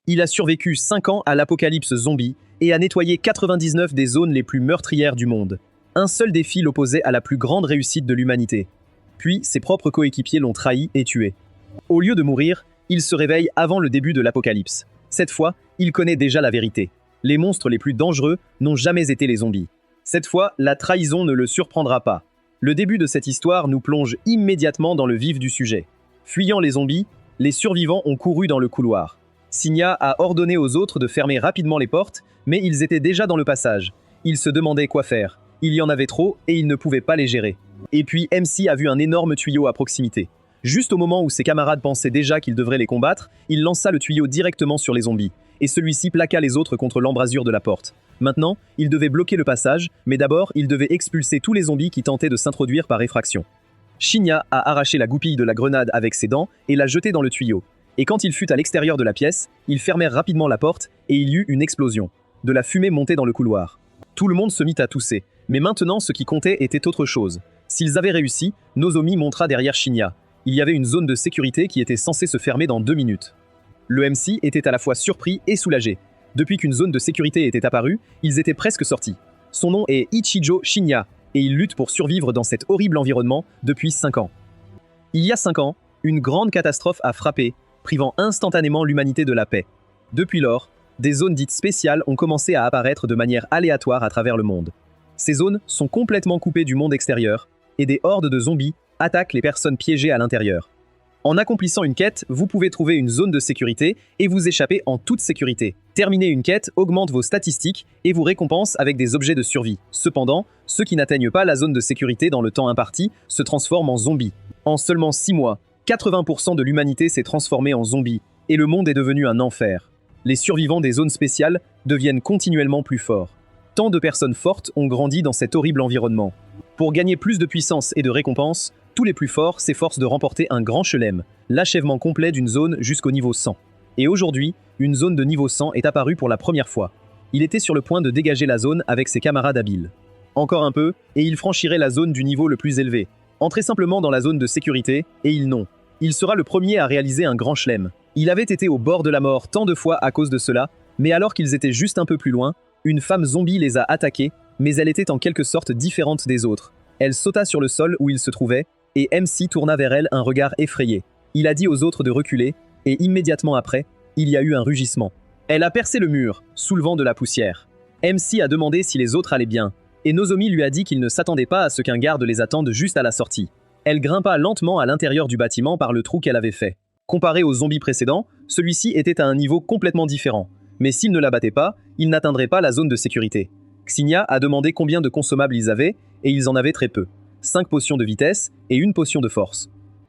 Il a survécu 5 ans à l'apocalypse zombie et a nettoyé 99 des zones les plus meurtrières du monde. Un seul défi l'opposait à la plus grande réussite de l'humanité. Puis, ses propres coéquipiers l'ont trahi et tué. Au lieu de mourir, il se réveille avant le début de l'apocalypse. Cette fois, il connaît déjà la vérité. Les monstres les plus dangereux n'ont jamais été les zombies. Cette fois, la trahison ne le surprendra pas. Le début de cette histoire nous plonge immédiatement dans le vif du sujet. Fuyant les zombies, les survivants ont couru dans le couloir. Signa a ordonné aux autres de fermer rapidement les portes, mais ils étaient déjà dans le passage. Ils se demandaient quoi faire. Il y en avait trop et ils ne pouvaient pas les gérer. Et puis MC a vu un énorme tuyau à proximité. Juste au moment où ses camarades pensaient déjà qu'il devrait les combattre, il lança le tuyau directement sur les zombies, et celui-ci plaqua les autres contre l'embrasure de la porte. Maintenant, il devait bloquer le passage, mais d'abord, il devait expulser tous les zombies qui tentaient de s'introduire par effraction. Shinya a arraché la goupille de la grenade avec ses dents et l'a jetée dans le tuyau. Et quand il fut à l'extérieur de la pièce, ils fermèrent rapidement la porte et il y eut une explosion. De la fumée montait dans le couloir. Tout le monde se mit à tousser, mais maintenant ce qui comptait était autre chose. S'ils avaient réussi, Nozomi montra derrière Shinya. Il y avait une zone de sécurité qui était censée se fermer dans 2 minutes. Le MC était à la fois surpris et soulagé. Depuis qu'une zone de sécurité était apparue, ils étaient presque sortis. Son nom est Ichijo Shinya, et il lutte pour survivre dans cet horrible environnement depuis 5 ans. Il y a 5 ans, une grande catastrophe a frappé, privant instantanément l'humanité de la paix. Depuis lors, des zones dites spéciales ont commencé à apparaître de manière aléatoire à travers le monde. Ces zones sont complètement coupées du monde extérieur, et des hordes de zombies attaquent les personnes piégées à l'intérieur. En accomplissant une quête, vous pouvez trouver une zone de sécurité et vous échapper en toute sécurité. Terminer une quête augmente vos statistiques et vous récompense avec des objets de survie. Cependant, ceux qui n'atteignent pas la zone de sécurité dans le temps imparti se transforment en zombies. En seulement 6 mois, 80% de l'humanité s'est transformée en zombies et le monde est devenu un enfer. Les survivants des zones spéciales deviennent continuellement plus forts. Tant de personnes fortes ont grandi dans cet horrible environnement. Pour gagner plus de puissance et de récompenses, tous les plus forts s'efforcent de remporter un grand chelem, l'achèvement complet d'une zone jusqu'au niveau 100. Et aujourd'hui, une zone de niveau 100 est apparue pour la première fois. Il était sur le point de dégager la zone avec ses camarades habiles. Encore un peu, et il franchirait la zone du niveau le plus élevé. Entrez simplement dans la zone de sécurité, et il non. Il sera le premier à réaliser un grand chelem. Il avait été au bord de la mort tant de fois à cause de cela, mais alors qu'ils étaient juste un peu plus loin, une femme zombie les a attaqués, mais elle était en quelque sorte différente des autres. Elle sauta sur le sol où il se trouvait, et MC tourna vers elle un regard effrayé. Il a dit aux autres de reculer, et immédiatement après, il y a eu un rugissement. Elle a percé le mur, soulevant de la poussière. MC a demandé si les autres allaient bien, et Nozomi lui a dit qu'il ne s'attendait pas à ce qu'un garde les attende juste à la sortie. Elle grimpa lentement à l'intérieur du bâtiment par le trou qu'elle avait fait. Comparé aux zombies précédents, celui-ci était à un niveau complètement différent. Mais s'il ne la battait pas, il n'atteindrait pas la zone de sécurité. Xinya a demandé combien de consommables ils avaient, et ils en avaient très peu. 5 potions de vitesse et 1 potion de force.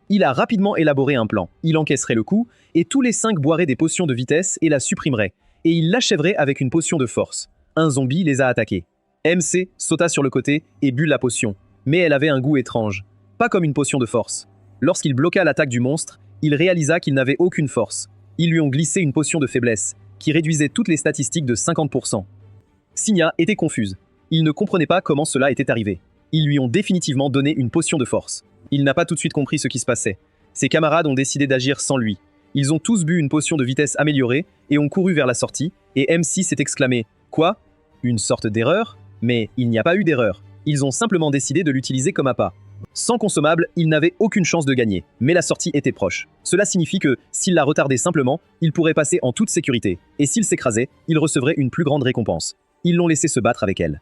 Il a rapidement élaboré un plan. Il encaisserait le coup, et tous les 5 boiraient des potions de vitesse et la supprimeraient. Et il l'achèverait avec une potion de force. Un zombie les a attaqués. MC sauta sur le côté et but la potion. Mais elle avait un goût étrange. Pas comme une potion de force. Lorsqu'il bloqua l'attaque du monstre, il réalisa qu'il n'avait aucune force. Ils lui ont glissé une potion de faiblesse, qui réduisait toutes les statistiques de 50%. Signa était confuse. Il ne comprenait pas comment cela était arrivé. Ils lui ont définitivement donné une potion de force. Il n'a pas tout de suite compris ce qui se passait. Ses camarades ont décidé d'agir sans lui. Ils ont tous bu une potion de vitesse améliorée et ont couru vers la sortie, et MC s'est exclamé « Quoi ? Une sorte d'erreur ? Mais il n'y a pas eu d'erreur. Ils ont simplement décidé de l'utiliser comme appât. Sans consommable, il n'avait aucune chance de gagner, mais la sortie était proche. Cela signifie que, s'il la retardait simplement, il pourrait passer en toute sécurité, et s'il s'écrasait, il recevrait une plus grande récompense. Ils l'ont laissé se battre avec elle.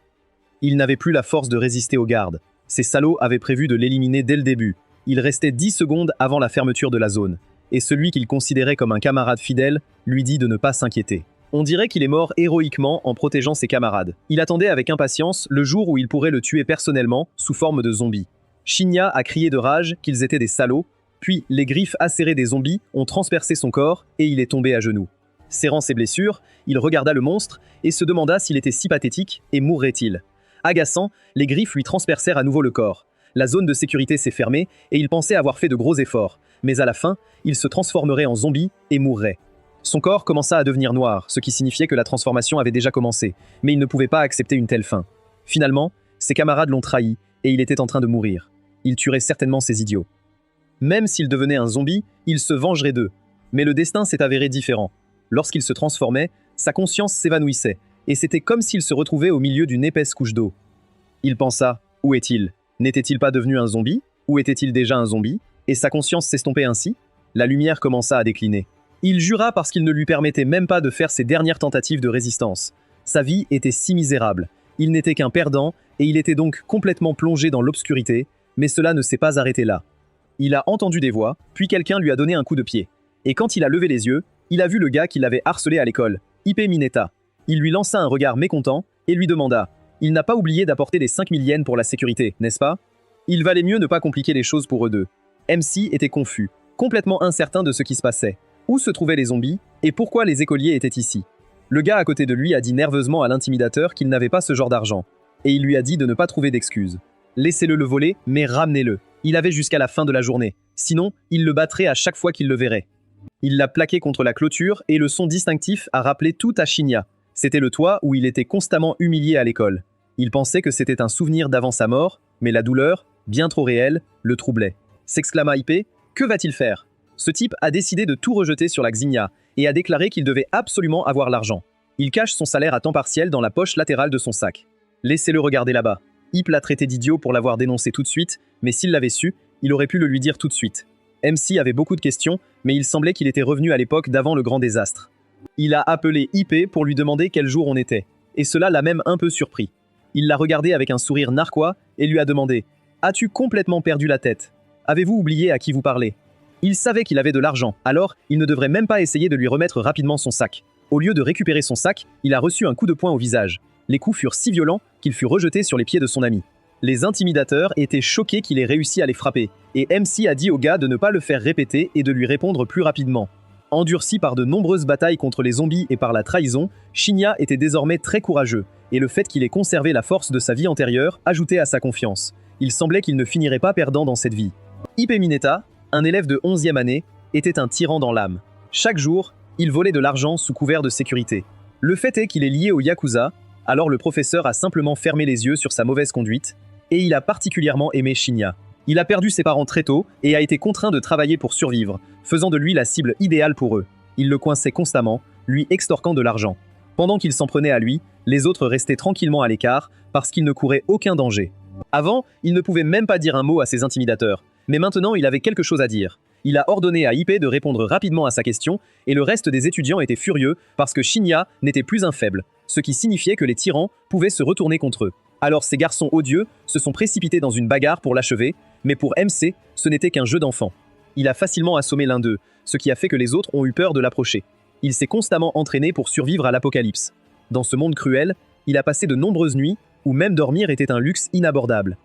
Il n'avait plus la force de résister aux gardes. Ces salauds avaient prévu de l'éliminer dès le début. Il restait 10 secondes avant la fermeture de la zone, et celui qu'il considérait comme un camarade fidèle lui dit de ne pas s'inquiéter. On dirait qu'il est mort héroïquement en protégeant ses camarades. Il attendait avec impatience le jour où il pourrait le tuer personnellement sous forme de zombie. Shinya a crié de rage qu'ils étaient des salauds, puis les griffes acérées des zombies ont transpercé son corps et il est tombé à genoux. Serrant ses blessures, il regarda le monstre et se demanda s'il était si pathétique et mourrait-il. Agaçant, les griffes lui transpercèrent à nouveau le corps. La zone de sécurité s'est fermée et il pensait avoir fait de gros efforts, mais à la fin, il se transformerait en zombie et mourrait. Son corps commença à devenir noir, ce qui signifiait que la transformation avait déjà commencé, mais il ne pouvait pas accepter une telle fin. Finalement, ses camarades l'ont trahi et il était en train de mourir. Il tuerait certainement ces idiots. Même s'il devenait un zombie, il se vengerait d'eux. Mais le destin s'est avéré différent. Lorsqu'il se transformait, sa conscience s'évanouissait, et c'était comme s'il se retrouvait au milieu d'une épaisse couche d'eau. Il pensa, où est-il? N'était-il pas devenu un zombie? Ou était-il déjà un zombie? Et sa conscience s'estompait ainsi? La lumière commença à décliner. Il jura parce qu'il ne lui permettait même pas de faire ses dernières tentatives de résistance. Sa vie était si misérable. Il n'était qu'un perdant, et il était donc complètement plongé dans l'obscurité, mais cela ne s'est pas arrêté là. Il a entendu des voix, puis quelqu'un lui a donné un coup de pied. Et quand il a levé les yeux, il a vu le gars qui l'avait harcelé à l'école, Ipe Mineta. Il lui lança un regard mécontent et lui demanda « Il n'a pas oublié d'apporter les 5000 yens pour la sécurité, n'est-ce pas ?» Il valait mieux ne pas compliquer les choses pour eux deux. MC était confus, complètement incertain de ce qui se passait. Où se trouvaient les zombies et pourquoi les écoliers étaient ici? Le gars à côté de lui a dit nerveusement à l'intimidateur qu'il n'avait pas ce genre d'argent. Et il lui a dit de ne pas trouver d'excuses. Laissez-le le voler, mais ramenez-le. Il avait jusqu'à la fin de la journée. Sinon, il le battrait à chaque fois qu'il le verrait. Il l'a plaqué contre la clôture et le son distinctif a rappelé tout à Shinya. C'était le toit où il était constamment humilié à l'école. Il pensait que c'était un souvenir d'avant sa mort, mais la douleur, bien trop réelle, le troublait. S'exclama Ipe, que va-t-il faire? Ce type a décidé de tout rejeter sur la Xingna et a déclaré qu'il devait absolument avoir l'argent. Il cache son salaire à temps partiel dans la poche latérale de son sac. Laissez-le regarder là-bas. Ip l'a traité d'idiot pour l'avoir dénoncé tout de suite, mais s'il l'avait su, il aurait pu le lui dire tout de suite. MC avait beaucoup de questions, mais il semblait qu'il était revenu à l'époque d'avant le grand désastre. Il a appelé Ip pour lui demander quel jour on était, et cela l'a même un peu surpris. Il l'a regardé avec un sourire narquois et lui a demandé « As-tu complètement perdu la tête? Avez-vous oublié à qui vous parlez ?» Il savait qu'il avait de l'argent, alors il ne devrait même pas essayer de lui remettre rapidement son sac. Au lieu de récupérer son sac, il a reçu un coup de poing au visage. Les coups furent si violents qu'il fut rejeté sur les pieds de son ami. Les intimidateurs étaient choqués qu'il ait réussi à les frapper, et MC a dit au gars de ne pas le faire répéter et de lui répondre plus rapidement. Endurci par de nombreuses batailles contre les zombies et par la trahison, Shinya était désormais très courageux, et le fait qu'il ait conservé la force de sa vie antérieure ajoutait à sa confiance. Il semblait qu'il ne finirait pas perdant dans cette vie. Ipe Mineta, un élève de 11e année, était un tyran dans l'âme. Chaque jour, il volait de l'argent sous couvert de sécurité. Le fait est qu'il est lié au Yakuza, alors le professeur a simplement fermé les yeux sur sa mauvaise conduite, et il a particulièrement aimé Shinya. Il a perdu ses parents très tôt et a été contraint de travailler pour survivre, faisant de lui la cible idéale pour eux. Il le coinçait constamment, lui extorquant de l'argent. Pendant qu'il s'en prenait à lui, les autres restaient tranquillement à l'écart parce qu'ils ne couraient aucun danger. Avant, il ne pouvait même pas dire un mot à ses intimidateurs, mais maintenant il avait quelque chose à dire. Il a ordonné à Ipe de répondre rapidement à sa question, et le reste des étudiants étaient furieux parce que Shinya n'était plus un faible, ce qui signifiait que les tyrans pouvaient se retourner contre eux. Alors ces garçons odieux se sont précipités dans une bagarre pour l'achever, mais pour MC, ce n'était qu'un jeu d'enfant. Il a facilement assommé l'un d'eux, ce qui a fait que les autres ont eu peur de l'approcher. Il s'est constamment entraîné pour survivre à l'apocalypse. Dans ce monde cruel, il a passé de nombreuses nuits où même dormir était un luxe inabordable.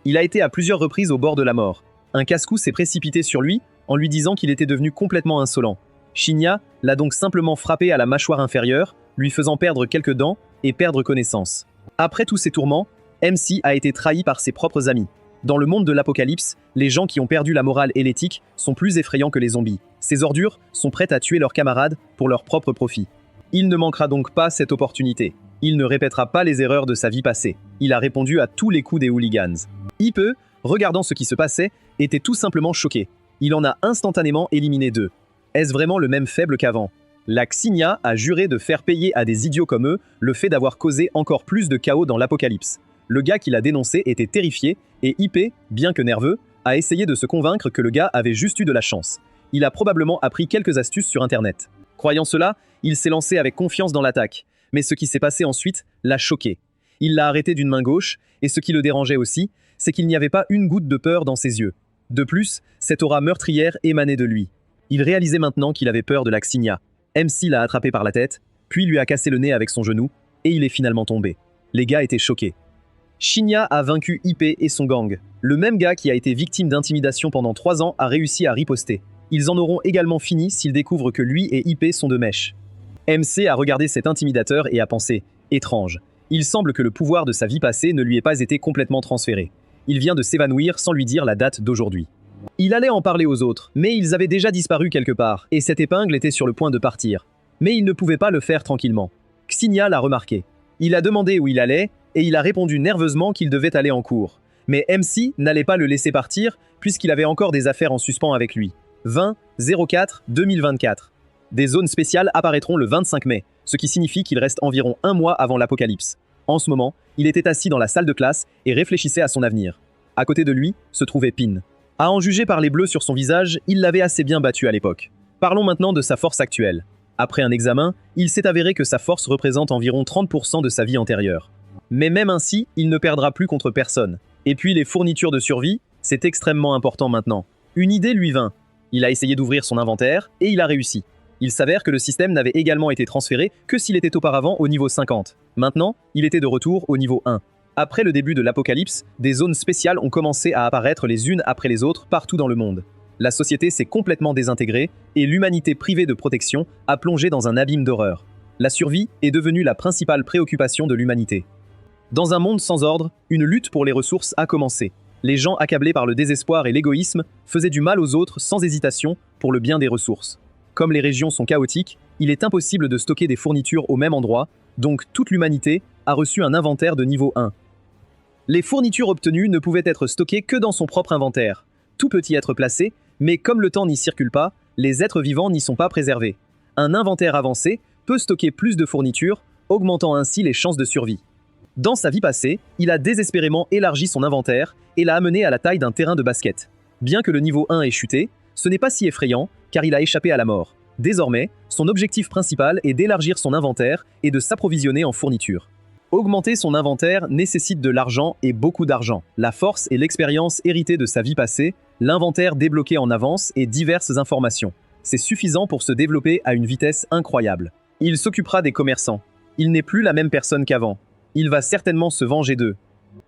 Il a été à plusieurs reprises au bord de la mort. Un casse-cou s'est précipité sur lui en lui disant qu'il était devenu complètement insolent. Shinya l'a donc simplement frappé à la mâchoire inférieure, lui faisant perdre quelques dents et perdre connaissance. Après tous ces tourments, MC a été trahi par ses propres amis. Dans le monde de l'apocalypse, les gens qui ont perdu la morale et l'éthique sont plus effrayants que les zombies. Ces ordures sont prêtes à tuer leurs camarades pour leur propre profit. Il ne manquera donc pas cette opportunité. Il ne répétera pas les erreurs de sa vie passée. Il a répondu à tous les coups des hooligans. Ipe, regardant ce qui se passait, était tout simplement choqué. Il en a instantanément éliminé deux. Est-ce vraiment le même faible qu'avant? La Xingna a juré de faire payer à des idiots comme eux le fait d'avoir causé encore plus de chaos dans l'apocalypse. Le gars qui l'a dénoncé était terrifié, et Ipe, bien que nerveux, a essayé de se convaincre que le gars avait juste eu de la chance. Il a probablement appris quelques astuces sur Internet. Croyant cela, il s'est lancé avec confiance dans l'attaque. Mais ce qui s'est passé ensuite l'a choqué. Il l'a arrêté d'une main gauche, et ce qui le dérangeait aussi, c'est qu'il n'y avait pas une goutte de peur dans ses yeux. De plus, cette aura meurtrière émanait de lui. Il réalisait maintenant qu'il avait peur de la Xingna. MC l'a attrapé par la tête, puis lui a cassé le nez avec son genou, et il est finalement tombé. Les gars étaient choqués. Shinya a vaincu Ipe et son gang. Le même gars qui a été victime d'intimidation pendant 3 ans a réussi à riposter. Ils en auront également fini s'ils découvrent que lui et Ipe sont de mèche. MC a regardé cet intimidateur et a pensé « étrange ». Il semble que le pouvoir de sa vie passée ne lui ait pas été complètement transféré. Il vient de s'évanouir sans lui dire la date d'aujourd'hui. Il allait en parler aux autres, mais ils avaient déjà disparu quelque part, et cette épingle était sur le point de partir. Mais il ne pouvait pas le faire tranquillement. Xingna l'a remarqué. Il a demandé où il allait, et il a répondu nerveusement qu'il devait aller en cours. Mais MC n'allait pas le laisser partir, puisqu'il avait encore des affaires en suspens avec lui. 20-04-2024. Des zones spéciales apparaîtront le 25 mai, ce qui signifie qu'il reste environ un mois avant l'apocalypse. En ce moment, il était assis dans la salle de classe et réfléchissait à son avenir. À côté de lui se trouvait Pin. À en juger par les bleus sur son visage, il l'avait assez bien battu à l'époque. Parlons maintenant de sa force actuelle. Après un examen, il s'est avéré que sa force représente environ 30% de sa vie antérieure. Mais même ainsi, il ne perdra plus contre personne. Et puis les fournitures de survie, c'est extrêmement important maintenant. Une idée lui vint. Il a essayé d'ouvrir son inventaire et il a réussi. Il s'avère que le système n'avait également été transféré que s'il était auparavant au niveau 50. Maintenant, il était de retour au niveau 1. Après le début de l'apocalypse, des zones spéciales ont commencé à apparaître les unes après les autres partout dans le monde. La société s'est complètement désintégrée et l'humanité privée de protection a plongé dans un abîme d'horreur. La survie est devenue la principale préoccupation de l'humanité. Dans un monde sans ordre, une lutte pour les ressources a commencé. Les gens accablés par le désespoir et l'égoïsme faisaient du mal aux autres sans hésitation pour le bien des ressources. Comme les régions sont chaotiques, il est impossible de stocker des fournitures au même endroit, donc toute l'humanité a reçu un inventaire de niveau 1. Les fournitures obtenues ne pouvaient être stockées que dans son propre inventaire. Tout peut y être placé, mais comme le temps n'y circule pas, les êtres vivants n'y sont pas préservés. Un inventaire avancé peut stocker plus de fournitures, augmentant ainsi les chances de survie. Dans sa vie passée, il a désespérément élargi son inventaire et l'a amené à la taille d'un terrain de basket. Bien que le niveau 1 ait chuté, ce n'est pas si effrayant, car il a échappé à la mort. Désormais, son objectif principal est d'élargir son inventaire et de s'approvisionner en fournitures. Augmenter son inventaire nécessite de l'argent et beaucoup d'argent. La force et l'expérience héritées de sa vie passée, l'inventaire débloqué en avance et diverses informations. C'est suffisant pour se développer à une vitesse incroyable. Il s'occupera des commerçants. Il n'est plus la même personne qu'avant. Il va certainement se venger d'eux.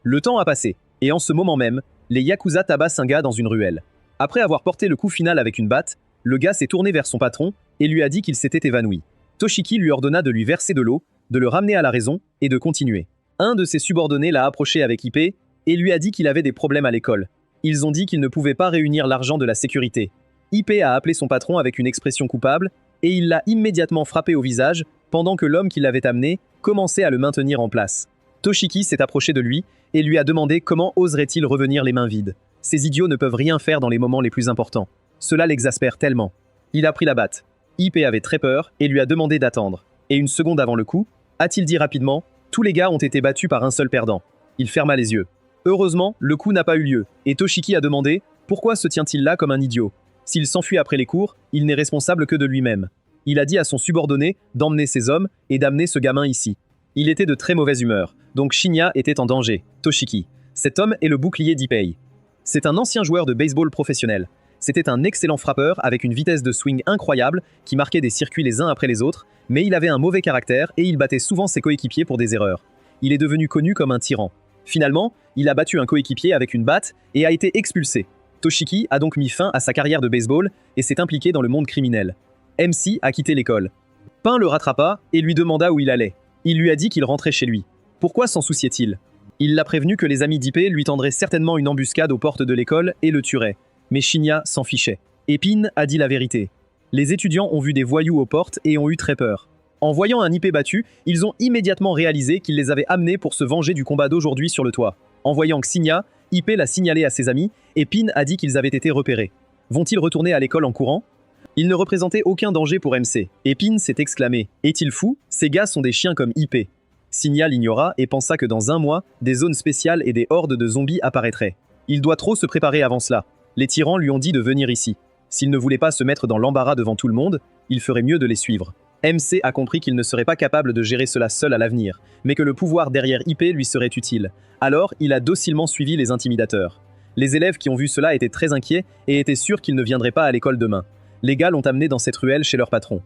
Le temps a passé, et en ce moment même, les Yakuza tabassent un gars dans une ruelle. Après avoir porté le coup final avec une batte, le gars s'est tourné vers son patron et lui a dit qu'il s'était évanoui. Toshiki lui ordonna de lui verser de l'eau, de le ramener à la raison et de continuer. Un de ses subordonnés l'a approché avec Ipé et lui a dit qu'il avait des problèmes à l'école. Ils ont dit qu'ils ne pouvaient pas réunir l'argent de la sécurité. Ipé a appelé son patron avec une expression coupable et il l'a immédiatement frappé au visage pendant que l'homme qui l'avait amené commençait à le maintenir en place. Toshiki s'est approché de lui et lui a demandé comment oserait-il revenir les mains vides. Ces idiots ne peuvent rien faire dans les moments les plus importants. Cela l'exaspère tellement. Il a pris la batte. Ipé avait très peur et lui a demandé d'attendre. Et une seconde avant le coup, a-t-il dit rapidement, tous les gars ont été battus par un seul perdant. Il ferma les yeux. Heureusement, le coup n'a pas eu lieu, et Toshiki a demandé, pourquoi se tient-il là comme un idiot? S'il s'enfuit après les cours, il n'est responsable que de lui-même. Il a dit à son subordonné d'emmener ses hommes et d'amener ce gamin ici. Il était de très mauvaise humeur, donc Shinya était en danger. Toshiki. Cet homme est le bouclier d'Ippei. C'est un ancien joueur de baseball professionnel. C'était un excellent frappeur avec une vitesse de swing incroyable qui marquait des circuits les uns après les autres, mais il avait un mauvais caractère et il battait souvent ses coéquipiers pour des erreurs. Il est devenu connu comme un tyran. Finalement, il a battu un coéquipier avec une batte et a été expulsé. Toshiki a donc mis fin à sa carrière de baseball et s'est impliqué dans le monde criminel. MC a quitté l'école. Pin le rattrapa et lui demanda où il allait. Il lui a dit qu'il rentrait chez lui. Pourquoi s'en souciait-il? Il l'a prévenu que les amis d'Ippei lui tendraient certainement une embuscade aux portes de l'école et le tueraient. Mais Shinya s'en fichait. Et Pin a dit la vérité. Les étudiants ont vu des voyous aux portes et ont eu très peur. En voyant un Ippei battu, ils ont immédiatement réalisé qu'il les avait amenés pour se venger du combat d'aujourd'hui sur le toit. En voyant Xinya, Ippei l'a signalé à ses amis et Pin a dit qu'ils avaient été repérés. Vont-ils retourner à l'école en courant? Ils ne représentaient aucun danger pour MC. Et Pin s'est exclamé « Est-il fou? Ces gars sont des chiens comme Ippei ». Xinya l'ignora et pensa que dans un mois, des zones spéciales et des hordes de zombies apparaîtraient. Il doit trop se préparer avant cela. Les tyrans lui ont dit de venir ici. S'il ne voulait pas se mettre dans l'embarras devant tout le monde, il ferait mieux de les suivre. MC a compris qu'il ne serait pas capable de gérer cela seul à l'avenir, mais que le pouvoir derrière Ippei lui serait utile. Alors, il a docilement suivi les intimidateurs. Les élèves qui ont vu cela étaient très inquiets et étaient sûrs qu'ils ne viendraient pas à l'école demain. Les gars l'ont amené dans cette ruelle chez leur patron.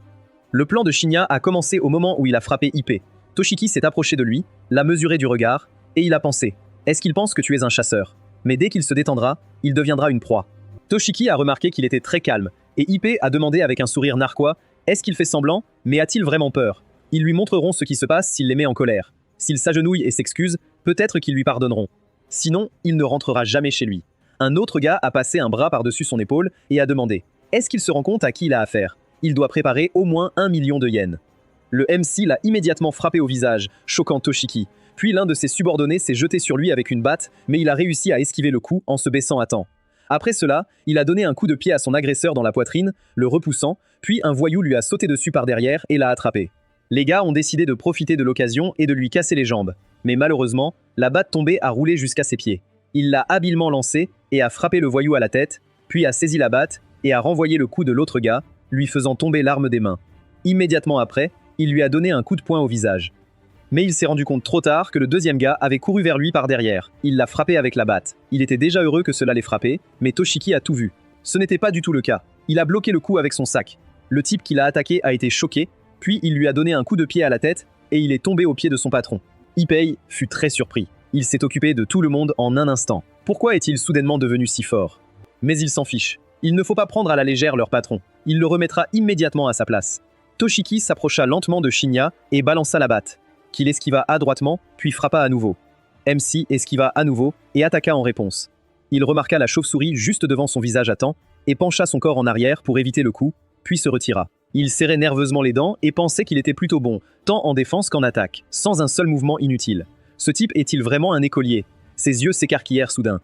Le plan de Shinya a commencé au moment où il a frappé Ippei. Toshiki s'est approché de lui, l'a mesuré du regard, et il a pensé « Est-ce qu'il pense que tu es un chasseur ?» Mais dès qu'il se détendra, il deviendra une proie. Toshiki a remarqué qu'il était très calme, et Ippei a demandé avec un sourire narquois « Est-ce qu'il fait semblant, mais a-t-il vraiment peur ?» Ils lui montreront ce qui se passe s'il les met en colère. S'il s'agenouille et s'excuse, peut-être qu'ils lui pardonneront. Sinon, il ne rentrera jamais chez lui. Un autre gars a passé un bras par-dessus son épaule et a demandé « Est-ce qu'il se rend compte à qui il a affaire? Il doit préparer au moins 1 million de yens. » Le MC l'a immédiatement frappé au visage, choquant Toshiki. Puis l'un de ses subordonnés s'est jeté sur lui avec une batte, mais il a réussi à esquiver le coup en se baissant à temps. Après cela, il a donné un coup de pied à son agresseur dans la poitrine, le repoussant, puis un voyou lui a sauté dessus par derrière et l'a attrapé. Les gars ont décidé de profiter de l'occasion et de lui casser les jambes. Mais malheureusement, la batte tombée a roulé jusqu'à ses pieds. Il l'a habilement lancée et a frappé le voyou à la tête, puis a saisi la batte et a renvoyé le coup de l'autre gars, lui faisant tomber l'arme des mains. Immédiatement après, il lui a donné un coup de poing au visage. Mais il s'est rendu compte trop tard que le deuxième gars avait couru vers lui par derrière. Il l'a frappé avec la batte. Il était déjà heureux que cela l'ait frappé, mais Toshiki a tout vu. Ce n'était pas du tout le cas. Il a bloqué le coup avec son sac. Le type qui l'a attaqué a été choqué, puis il lui a donné un coup de pied à la tête et il est tombé aux pieds de son patron. Ippei fut très surpris. Il s'est occupé de tout le monde en un instant. Pourquoi est-il soudainement devenu si fort? Mais il s'en fiche. Il ne faut pas prendre à la légère leur patron. Il le remettra immédiatement à sa place. Toshiki s'approcha lentement de Shinya et balança la batte, qu'il esquiva adroitement, puis frappa à nouveau. MC esquiva à nouveau et attaqua en réponse. Il remarqua la chauve-souris juste devant son visage à temps et pencha son corps en arrière pour éviter le coup, puis se retira. Il serrait nerveusement les dents et pensait qu'il était plutôt bon, tant en défense qu'en attaque, sans un seul mouvement inutile. Ce type est-il vraiment un écolier? Ses yeux s'écarquillèrent soudain.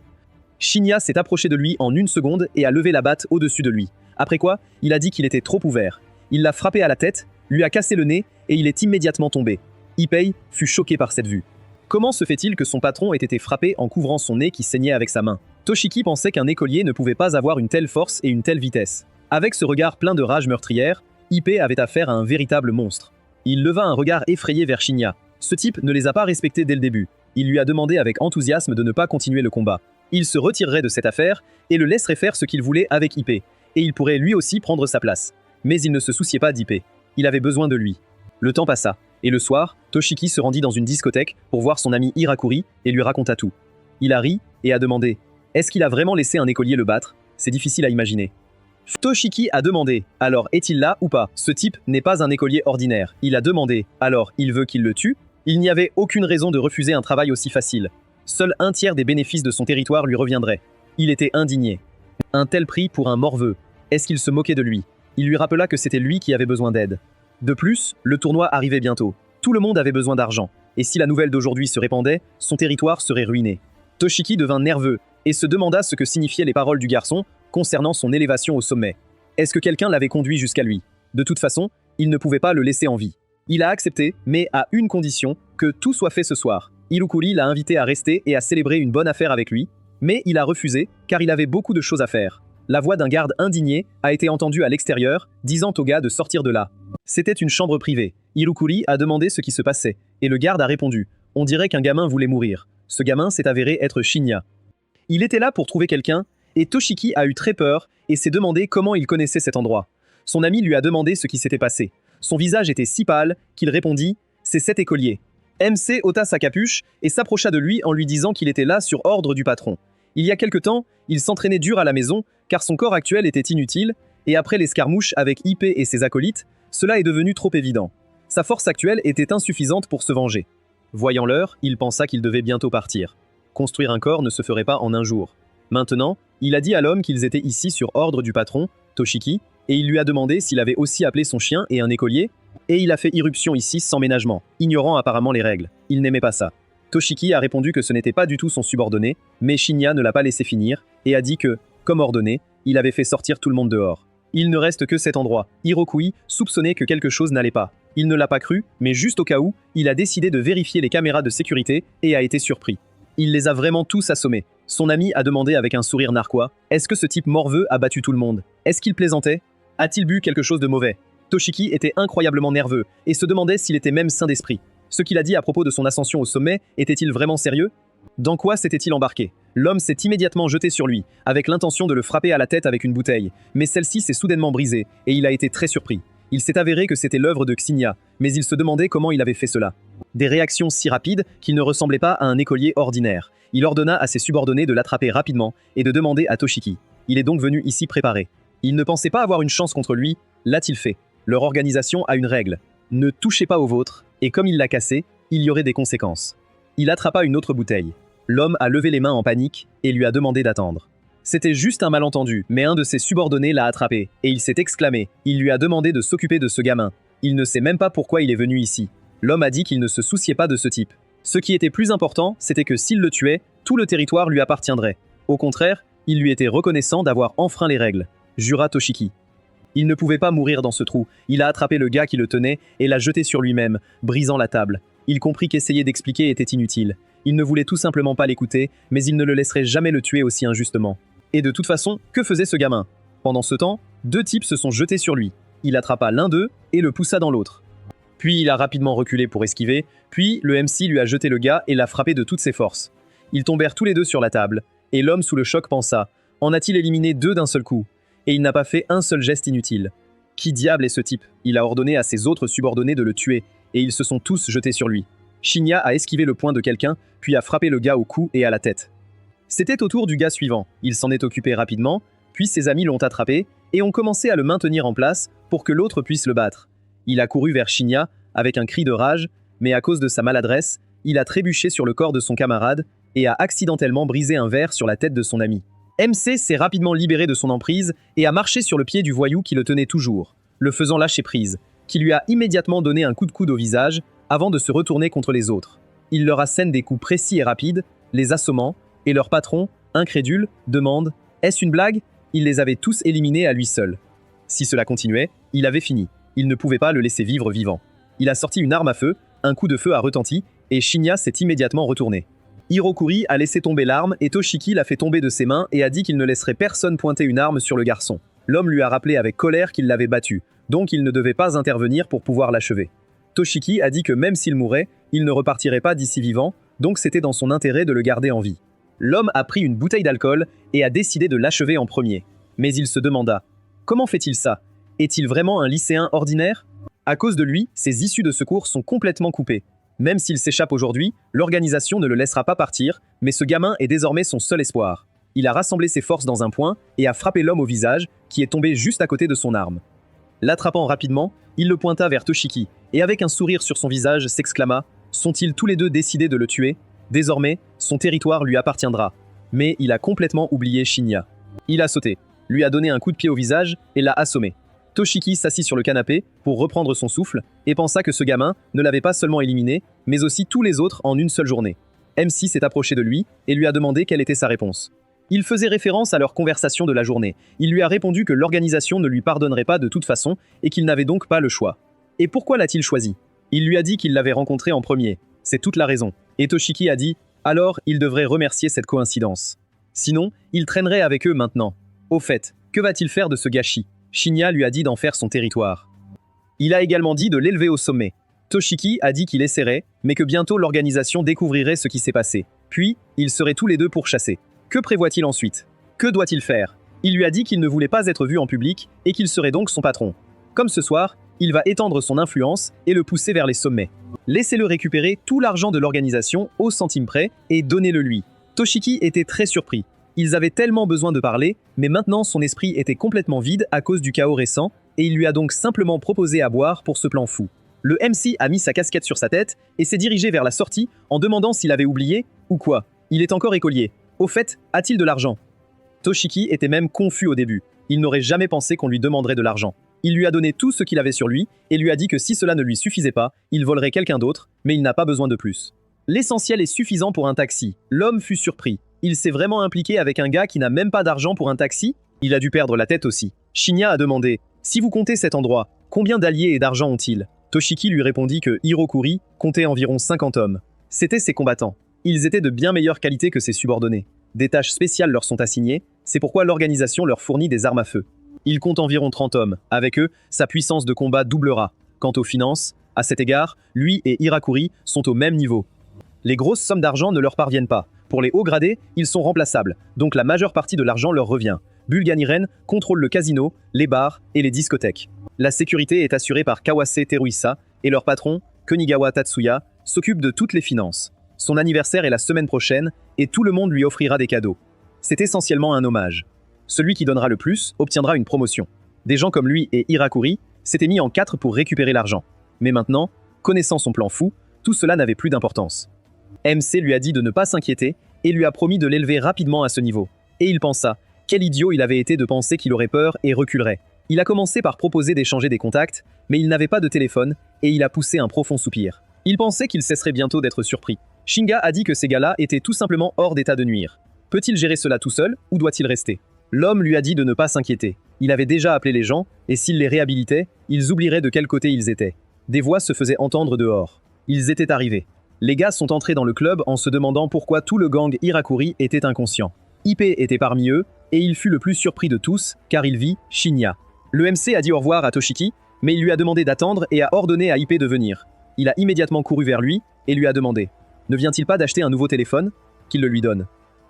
Shinya s'est approché de lui en une seconde et a levé la batte au-dessus de lui. Après quoi, il a dit qu'il était trop ouvert. Il l'a frappé à la tête, lui a cassé le nez et il est immédiatement tombé. Ippei fut choqué par cette vue. Comment se fait-il que son patron ait été frappé en couvrant son nez qui saignait avec sa main? Toshiki pensait qu'un écolier ne pouvait pas avoir une telle force et une telle vitesse. Avec ce regard plein de rage meurtrière, Ippei avait affaire à un véritable monstre. Il leva un regard effrayé vers Shinya. Ce type ne les a pas respectés dès le début. Il lui a demandé avec enthousiasme de ne pas continuer le combat. Il se retirerait de cette affaire et le laisserait faire ce qu'il voulait avec Ippei. Et il pourrait lui aussi prendre sa place. Mais il ne se souciait pas d'Ippei. Il avait besoin de lui. Le temps passa, et le soir, Toshiki se rendit dans une discothèque pour voir son ami Hirakuri et lui raconta tout. Il a ri et a demandé « Est-ce qu'il a vraiment laissé un écolier le battre? C'est difficile à imaginer. » Toshiki a demandé « Alors, est-il là ou pas? Ce type n'est pas un écolier ordinaire. » Il a demandé « Alors, il veut qu'il le tue ?» Il n'y avait aucune raison de refuser un travail aussi facile. Seul un tiers des bénéfices de son territoire lui reviendrait. Il était indigné. Un tel prix pour un morveux. Est-ce qu'il se moquait de lui? Il lui rappela que c'était lui qui avait besoin d'aide. De plus, le tournoi arrivait bientôt. Tout le monde avait besoin d'argent. Et si la nouvelle d'aujourd'hui se répandait, son territoire serait ruiné. Toshiki devint nerveux et se demanda ce que signifiaient les paroles du garçon concernant son élévation au sommet. Est-ce que quelqu'un l'avait conduit jusqu'à lui? De toute façon, il ne pouvait pas le laisser en vie. Il a accepté, mais à une condition, que tout soit fait ce soir. Hirokuri l'a invité à rester et à célébrer une bonne affaire avec lui, mais il a refusé, car il avait beaucoup de choses à faire. La voix d'un garde indigné a été entendue à l'extérieur, disant au gars de sortir de là. C'était une chambre privée. Hirokuri a demandé ce qui se passait, et le garde a répondu. On dirait qu'un gamin voulait mourir. Ce gamin s'est avéré être Shinya. Il était là pour trouver quelqu'un, et Toshiki a eu très peur et s'est demandé comment il connaissait cet endroit. Son ami lui a demandé ce qui s'était passé. Son visage était si pâle qu'il répondit « C'est cet écolier ». MC ôta sa capuche et s'approcha de lui en lui disant qu'il était là sur ordre du patron. Il y a quelque temps, il s'entraînait dur à la maison car son corps actuel était inutile, et après l'escarmouche avec Ippei et ses acolytes, cela est devenu trop évident. Sa force actuelle était insuffisante pour se venger. Voyant l'heure, il pensa qu'il devait bientôt partir. Construire un corps ne se ferait pas en un jour. Maintenant, il a dit à l'homme qu'ils étaient ici sur ordre du patron, Toshiki, et il lui a demandé s'il avait aussi appelé son chien et un écolier, et il a fait irruption ici sans ménagement, ignorant apparemment les règles. Il n'aimait pas ça. Toshiki a répondu que ce n'était pas du tout son subordonné, mais Shinya ne l'a pas laissé finir, et a dit que, comme ordonné, il avait fait sortir tout le monde dehors. Il ne reste que cet endroit. Hirokuri soupçonnait que quelque chose n'allait pas. Il ne l'a pas cru, mais juste au cas où, il a décidé de vérifier les caméras de sécurité et a été surpris. Il les a vraiment tous assommés. Son ami a demandé avec un sourire narquois « Est-ce que ce type morveux a battu tout le monde? Est-ce qu'il plaisantait? A-t-il bu quelque chose de mauvais ?» Toshiki était incroyablement nerveux et se demandait s'il était même sain d'esprit. Ce qu'il a dit à propos de son ascension au sommet était-il vraiment sérieux? Dans quoi s'était-il embarqué? L'homme s'est immédiatement jeté sur lui, avec l'intention de le frapper à la tête avec une bouteille, mais celle-ci s'est soudainement brisée, et il a été très surpris. Il s'est avéré que c'était l'œuvre de Xinya, mais il se demandait comment il avait fait cela. Des réactions si rapides qu'il ne ressemblait pas à un écolier ordinaire. Il ordonna à ses subordonnés de l'attraper rapidement et de demander à Toshiki. Il est donc venu ici préparé. Il ne pensait pas avoir une chance contre lui, l'a-t-il fait? Leur organisation a une règle. Ne touchez pas au vôtre, et comme il l'a cassé, il y aurait des conséquences. Il attrapa une autre bouteille. L'homme a levé les mains en panique et lui a demandé d'attendre. C'était juste un malentendu, mais un de ses subordonnés l'a attrapé, et il s'est exclamé. Il lui a demandé de s'occuper de ce gamin. Il ne sait même pas pourquoi il est venu ici. L'homme a dit qu'il ne se souciait pas de ce type. Ce qui était plus important, c'était que s'il le tuait, tout le territoire lui appartiendrait. Au contraire, Il lui était reconnaissant d'avoir enfreint les règles, jura Toshiki. Il ne pouvait pas mourir dans ce trou. Il a attrapé le gars qui le tenait et l'a jeté sur lui-même, brisant la table. Il comprit qu'essayer d'expliquer était inutile. Il ne voulait tout simplement pas l'écouter, mais il ne le laisserait jamais le tuer aussi injustement. Et de toute façon, que faisait ce gamin? Pendant ce temps, 2 types se sont jetés sur lui. Il attrapa l'un d'eux et le poussa dans l'autre. Puis il a rapidement reculé pour esquiver, puis le MC lui a jeté le gars et l'a frappé de toutes ses forces. Ils tombèrent tous les deux sur la table, et l'homme sous le choc pensa « En a-t-il éliminé 2 d'un seul coup ?» Et il n'a pas fait un seul geste inutile. Qui diable est ce type? Il a ordonné à ses autres subordonnés de le tuer, et ils se sont tous jetés sur lui. Shinya a esquivé le poing de quelqu'un, puis a frappé le gars au cou et à la tête. C'était au tour du gars suivant. Il s'en est occupé rapidement, puis ses amis l'ont attrapé et ont commencé à le maintenir en place pour que l'autre puisse le battre. Il a couru vers Shinya avec un cri de rage, mais à cause de sa maladresse, il a trébuché sur le corps de son camarade et a accidentellement brisé un verre sur la tête de son ami. MC s'est rapidement libéré de son emprise et a marché sur le pied du voyou qui le tenait toujours, le faisant lâcher prise, qui lui a immédiatement donné un coup de coude au visage avant de se retourner contre les autres. Il leur assène des coups précis et rapides, les assommant, et leur patron, incrédule, demande « Est-ce une blague ?» Il les avait tous éliminés à lui seul. Si cela continuait, il avait fini. Il ne pouvait pas le laisser vivre vivant. Il a sorti une arme à feu, un coup de feu a retenti, et Shinya s'est immédiatement retourné. Hirokuri a laissé tomber l'arme et Toshiki l'a fait tomber de ses mains et a dit qu'il ne laisserait personne pointer une arme sur le garçon. L'homme lui a rappelé avec colère qu'il l'avait battu, donc il ne devait pas intervenir pour pouvoir l'achever. Toshiki a dit que même s'il mourait, il ne repartirait pas d'ici vivant, donc c'était dans son intérêt de le garder en vie. L'homme a pris une bouteille d'alcool et a décidé de l'achever en premier. Mais il se demanda « Comment fait-il ça? Est-il vraiment un lycéen ordinaire ?» À cause de lui, ses issues de secours sont complètement coupées. Même s'il s'échappe aujourd'hui, l'organisation ne le laissera pas partir, mais ce gamin est désormais son seul espoir. Il a rassemblé ses forces dans un point et a frappé l'homme au visage, qui est tombé juste à côté de son arme. L'attrapant rapidement, il le pointa vers Toshiki, et avec un sourire sur son visage s'exclama « Sont-ils tous les deux décidés de le tuer? Désormais, son territoire lui appartiendra. » Mais il a complètement oublié Shinya. Il a sauté, lui a donné un coup de pied au visage et l'a assommé. Toshiki s'assit sur le canapé pour reprendre son souffle et pensa que ce gamin ne l'avait pas seulement éliminé, mais aussi tous les autres en une seule journée. MC s'est approché de lui et lui a demandé quelle était sa réponse. Il faisait référence à leur conversation de la journée. Il lui a répondu que l'organisation ne lui pardonnerait pas de toute façon et qu'il n'avait donc pas le choix. Et pourquoi l'a-t-il choisi? Il lui a dit qu'il l'avait rencontré en premier. C'est toute la raison. Et Toshiki a dit « Alors, il devrait remercier cette coïncidence. Sinon, il traînerait avec eux maintenant. Au fait, que va-t-il faire de ce gâchis ?» Shinya lui a dit d'en faire son territoire. Il a également dit de l'élever au sommet. Toshiki a dit qu'il essaierait, mais que bientôt l'organisation découvrirait ce qui s'est passé. Puis, ils seraient tous les deux pourchassés. Que prévoit-il ensuite? Que doit-il faire? Il lui a dit qu'il ne voulait pas être vu en public et qu'il serait donc son patron. Comme ce soir, il va étendre son influence et le pousser vers les sommets. Laissez-le récupérer tout l'argent de l'organisation au centime près et donnez-le lui. Toshiki était très surpris. Ils avaient tellement besoin de parler, mais maintenant son esprit était complètement vide à cause du chaos récent, et il lui a donc simplement proposé à boire pour ce plan fou. Le MC a mis sa casquette sur sa tête et s'est dirigé vers la sortie en demandant s'il avait oublié, ou quoi. Il est encore écolier. Au fait, a-t-il de l'argent? Toshiki était même confus au début. Il n'aurait jamais pensé qu'on lui demanderait de l'argent. Il lui a donné tout ce qu'il avait sur lui et lui a dit que si cela ne lui suffisait pas, il volerait quelqu'un d'autre, mais il n'a pas besoin de plus. L'essentiel est suffisant pour un taxi. L'homme fut surpris. Il s'est vraiment impliqué avec un gars qui n'a même pas d'argent pour un taxi? Il a dû perdre la tête aussi. Shinya a demandé « Si vous comptez cet endroit, combien d'alliés et d'argent ont-ils » Toshiki lui répondit que Hirokuri comptait environ 50 hommes. C'étaient ses combattants. Ils étaient de bien meilleure qualité que ses subordonnés. Des tâches spéciales leur sont assignées, c'est pourquoi l'organisation leur fournit des armes à feu. Il compte environ 30 hommes. Avec eux, sa puissance de combat doublera. Quant aux finances, à cet égard, lui et Hirakuri sont au même niveau. Les grosses sommes d'argent ne leur parviennent pas. Pour les hauts gradés, ils sont remplaçables, donc la majeure partie de l'argent leur revient. Bulganiren contrôle le casino, les bars et les discothèques. La sécurité est assurée par Kawase Teruisa et leur patron, Kunigawa Tatsuya, s'occupe de toutes les finances. Son anniversaire est la semaine prochaine et tout le monde lui offrira des cadeaux. C'est essentiellement un hommage. Celui qui donnera le plus obtiendra une promotion. Des gens comme lui et Hirakuri s'étaient mis en 4 pour récupérer l'argent. Mais maintenant, connaissant son plan fou, tout cela n'avait plus d'importance. MC lui a dit de ne pas s'inquiéter et lui a promis de l'élever rapidement à ce niveau. Et il pensa, quel idiot il avait été de penser qu'il aurait peur et reculerait. Il a commencé par proposer d'échanger des contacts, mais il n'avait pas de téléphone et il a poussé un profond soupir. Il pensait qu'il cesserait bientôt d'être surpris. Shinga a dit que ces gars-là étaient tout simplement hors d'état de nuire. Peut-il gérer cela tout seul ou doit-il rester? L'homme lui a dit de ne pas s'inquiéter. Il avait déjà appelé les gens, et s'il les réhabilitait, ils oublieraient de quel côté ils étaient. Des voix se faisaient entendre dehors. Ils étaient arrivés. Les gars sont entrés dans le club en se demandant pourquoi tout le gang Hirakuri était inconscient. IP était parmi eux, et il fut le plus surpris de tous, car il vit Shinya. Le MC a dit au revoir à Toshiki, mais il lui a demandé d'attendre et a ordonné à IP de venir. Il a immédiatement couru vers lui et lui a demandé « Ne vient-il pas d'acheter un nouveau téléphone ?» Qu'il le lui donne.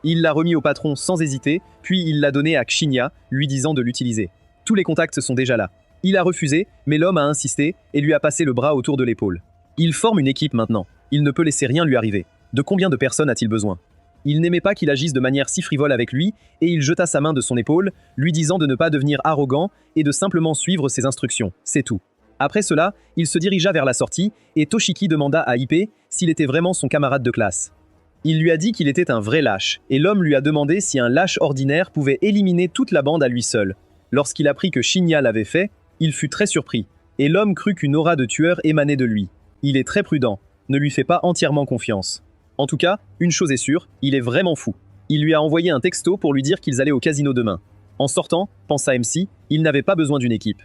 Il l'a remis au patron sans hésiter, puis il l'a donné à Shinya, lui disant de l'utiliser. Tous les contacts sont déjà là. Il a refusé, mais l'homme a insisté et lui a passé le bras autour de l'épaule. Il forme une équipe maintenant. Il ne peut laisser rien lui arriver. De combien de personnes a-t-il besoin? Il n'aimait pas qu'il agisse de manière si frivole avec lui, et il jeta sa main de son épaule, lui disant de ne pas devenir arrogant et de simplement suivre ses instructions, c'est tout. Après cela, il se dirigea vers la sortie, et Toshiki demanda à IP s'il était vraiment son camarade de classe. Il lui a dit qu'il était un vrai lâche, et l'homme lui a demandé si un lâche ordinaire pouvait éliminer toute la bande à lui seul. Lorsqu'il apprit que Shinya l'avait fait, il fut très surpris, et l'homme crut qu'une aura de tueur émanait de lui. Il est très prudent, ne lui fait pas entièrement confiance. En tout cas, une chose est sûre, il est vraiment fou. Il lui a envoyé un texto pour lui dire qu'ils allaient au casino demain. En sortant, pensa MC, il n'avait pas besoin d'une équipe.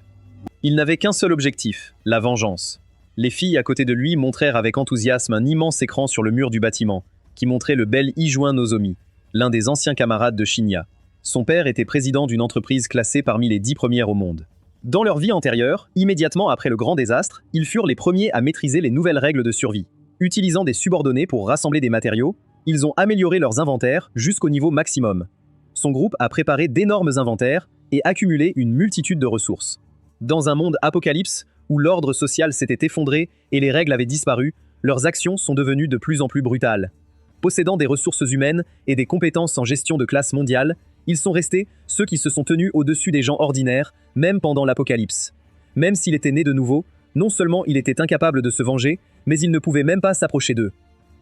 Il n'avait qu'un seul objectif, la vengeance. Les filles à côté de lui montrèrent avec enthousiasme un immense écran sur le mur du bâtiment, qui montrait le bel Ijuin Nozomi, l'un des anciens camarades de Shinya. Son père était président d'une entreprise classée parmi les 10 premières au monde. Dans leur vie antérieure, immédiatement après le grand désastre, ils furent les premiers à maîtriser les nouvelles règles de survie. Utilisant des subordonnés pour rassembler des matériaux, ils ont amélioré leurs inventaires jusqu'au niveau maximum. Son groupe a préparé d'énormes inventaires et accumulé une multitude de ressources. Dans un monde apocalypse, où l'ordre social s'était effondré et les règles avaient disparu, leurs actions sont devenues de plus en plus brutales. Possédant des ressources humaines et des compétences en gestion de classe mondiale, ils sont restés ceux qui se sont tenus au-dessus des gens ordinaires, même pendant l'apocalypse. Même s'il était né de nouveau, non seulement il était incapable de se venger, mais il ne pouvait même pas s'approcher d'eux.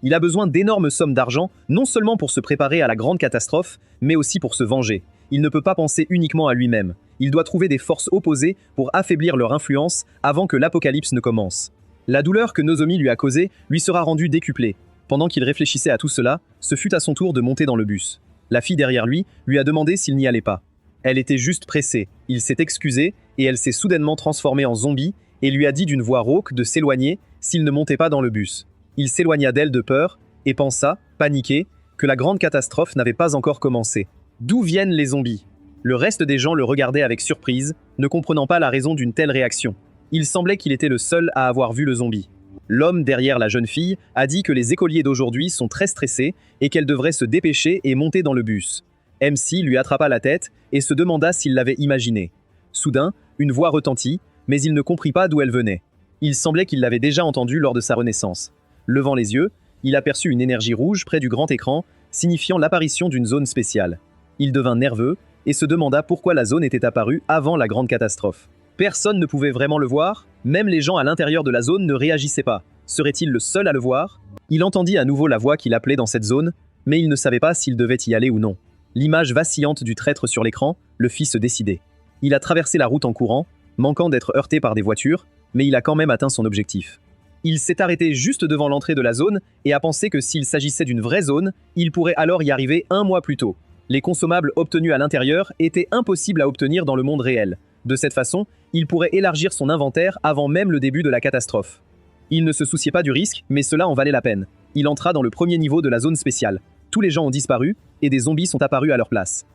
Il a besoin d'énormes sommes d'argent, non seulement pour se préparer à la grande catastrophe, mais aussi pour se venger. Il ne peut pas penser uniquement à lui-même. Il doit trouver des forces opposées pour affaiblir leur influence avant que l'apocalypse ne commence. La douleur que Nozomi lui a causée lui sera rendue décuplée. Pendant qu'il réfléchissait à tout cela, ce fut à son tour de monter dans le bus. La fille derrière lui a demandé s'il n'y allait pas. Elle était juste pressée. Il s'est excusé et elle s'est soudainement transformée en zombie et lui a dit d'une voix rauque de s'éloigner s'il ne montait pas dans le bus. Il s'éloigna d'elle de peur et pensa, paniqué, que la grande catastrophe n'avait pas encore commencé. D'où viennent les zombies? Le reste des gens le regardaient avec surprise, ne comprenant pas la raison d'une telle réaction. Il semblait qu'il était le seul à avoir vu le zombie. L'homme derrière la jeune fille a dit que les écoliers d'aujourd'hui sont très stressés et qu'elle devrait se dépêcher et monter dans le bus. MC lui attrapa la tête et se demanda s'il l'avait imaginé. Soudain, une voix retentit, mais il ne comprit pas d'où elle venait. Il semblait qu'il l'avait déjà entendue lors de sa renaissance. Levant les yeux, il aperçut une énergie rouge près du grand écran, signifiant l'apparition d'une zone spéciale. Il devint nerveux et se demanda pourquoi la zone était apparue avant la grande catastrophe. Personne ne pouvait vraiment le voir, même les gens à l'intérieur de la zone ne réagissaient pas. Serait-il le seul à le voir? Il entendit à nouveau la voix qui l'appelait dans cette zone, mais il ne savait pas s'il devait y aller ou non. L'image vacillante du traître sur l'écran le fit se décider. Il a traversé la route en courant, manquant d'être heurté par des voitures, mais il a quand même atteint son objectif. Il s'est arrêté juste devant l'entrée de la zone et a pensé que s'il s'agissait d'une vraie zone, il pourrait alors y arriver 1 mois plus tôt. Les consommables obtenus à l'intérieur étaient impossibles à obtenir dans le monde réel. De cette façon, il pourrait élargir son inventaire avant même le début de la catastrophe. Il ne se souciait pas du risque, mais cela en valait la peine. Il entra dans le premier niveau de la zone spéciale. Tous les gens ont disparu, et des zombies sont apparus à leur place.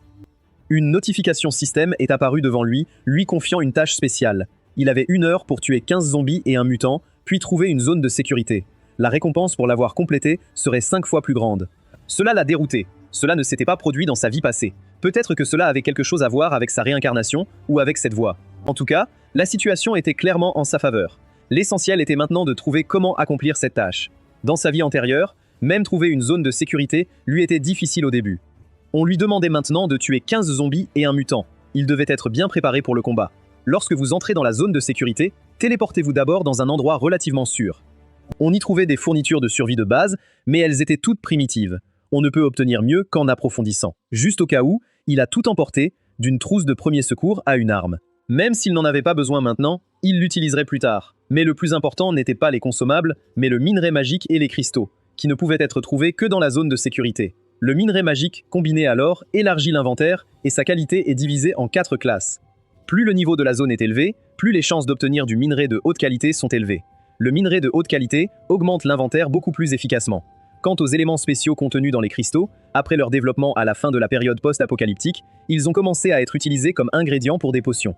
Une notification système est apparue devant lui, lui confiant une tâche spéciale. Il avait 1 heure pour tuer 15 zombies et un mutant, puis trouver une zone de sécurité. La récompense pour l'avoir complété serait 5 fois plus grande. Cela l'a dérouté. Cela ne s'était pas produit dans sa vie passée. Peut-être que cela avait quelque chose à voir avec sa réincarnation ou avec cette voix. En tout cas, la situation était clairement en sa faveur. L'essentiel était maintenant de trouver comment accomplir cette tâche. Dans sa vie antérieure, même trouver une zone de sécurité lui était difficile au début. On lui demandait maintenant de tuer 15 zombies et un mutant. Il devait être bien préparé pour le combat. Lorsque vous entrez dans la zone de sécurité, téléportez-vous d'abord dans un endroit relativement sûr. On y trouvait des fournitures de survie de base, mais elles étaient toutes primitives. On ne peut obtenir mieux qu'en approfondissant. Juste au cas où, il a tout emporté, d'une trousse de premier secours à une arme. Même s'il n'en avait pas besoin maintenant, il l'utiliserait plus tard. Mais le plus important n'était pas les consommables, mais le minerai magique et les cristaux, qui ne pouvaient être trouvés que dans la zone de sécurité. Le minerai magique, combiné à l'or, élargit l'inventaire et sa qualité est divisée en 4 classes. Plus le niveau de la zone est élevé, plus les chances d'obtenir du minerai de haute qualité sont élevées. Le minerai de haute qualité augmente l'inventaire beaucoup plus efficacement. Quant aux éléments spéciaux contenus dans les cristaux, après leur développement à la fin de la période post-apocalyptique, ils ont commencé à être utilisés comme ingrédients pour des potions.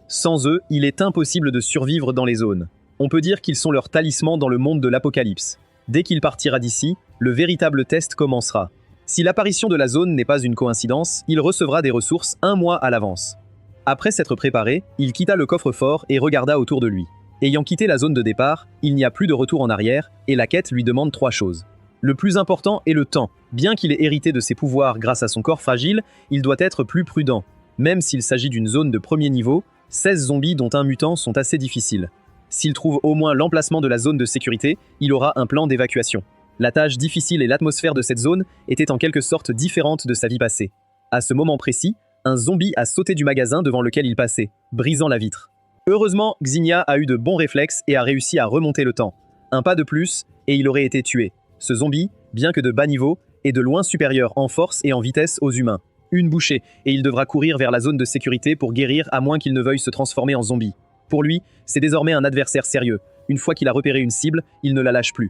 Sans eux, il est impossible de survivre dans les zones. On peut dire qu'ils sont leur talisman dans le monde de l'apocalypse. Dès qu'il partira d'ici, le véritable test commencera. Si l'apparition de la zone n'est pas une coïncidence, il recevra des ressources 1 mois à l'avance. Après s'être préparé, il quitta le coffre-fort et regarda autour de lui. Ayant quitté la zone de départ, il n'y a plus de retour en arrière, et la quête lui demande 3 choses. Le plus important est le temps. Bien qu'il ait hérité de ses pouvoirs grâce à son corps fragile, il doit être plus prudent. Même s'il s'agit d'une zone de premier niveau, 16 zombies dont un mutant sont assez difficiles. S'il trouve au moins l'emplacement de la zone de sécurité, il aura un plan d'évacuation. La tâche difficile et l'atmosphère de cette zone étaient en quelque sorte différentes de sa vie passée. À ce moment précis, un zombie a sauté du magasin devant lequel il passait, brisant la vitre. Heureusement, Xenia a eu de bons réflexes et a réussi à remonter le temps. Un pas de plus, et il aurait été tué. Ce zombie, bien que de bas niveau, est de loin supérieur en force et en vitesse aux humains. Une bouchée, et il devra courir vers la zone de sécurité pour guérir à moins qu'il ne veuille se transformer en zombie. Pour lui, c'est désormais un adversaire sérieux. Une fois qu'il a repéré une cible, il ne la lâche plus.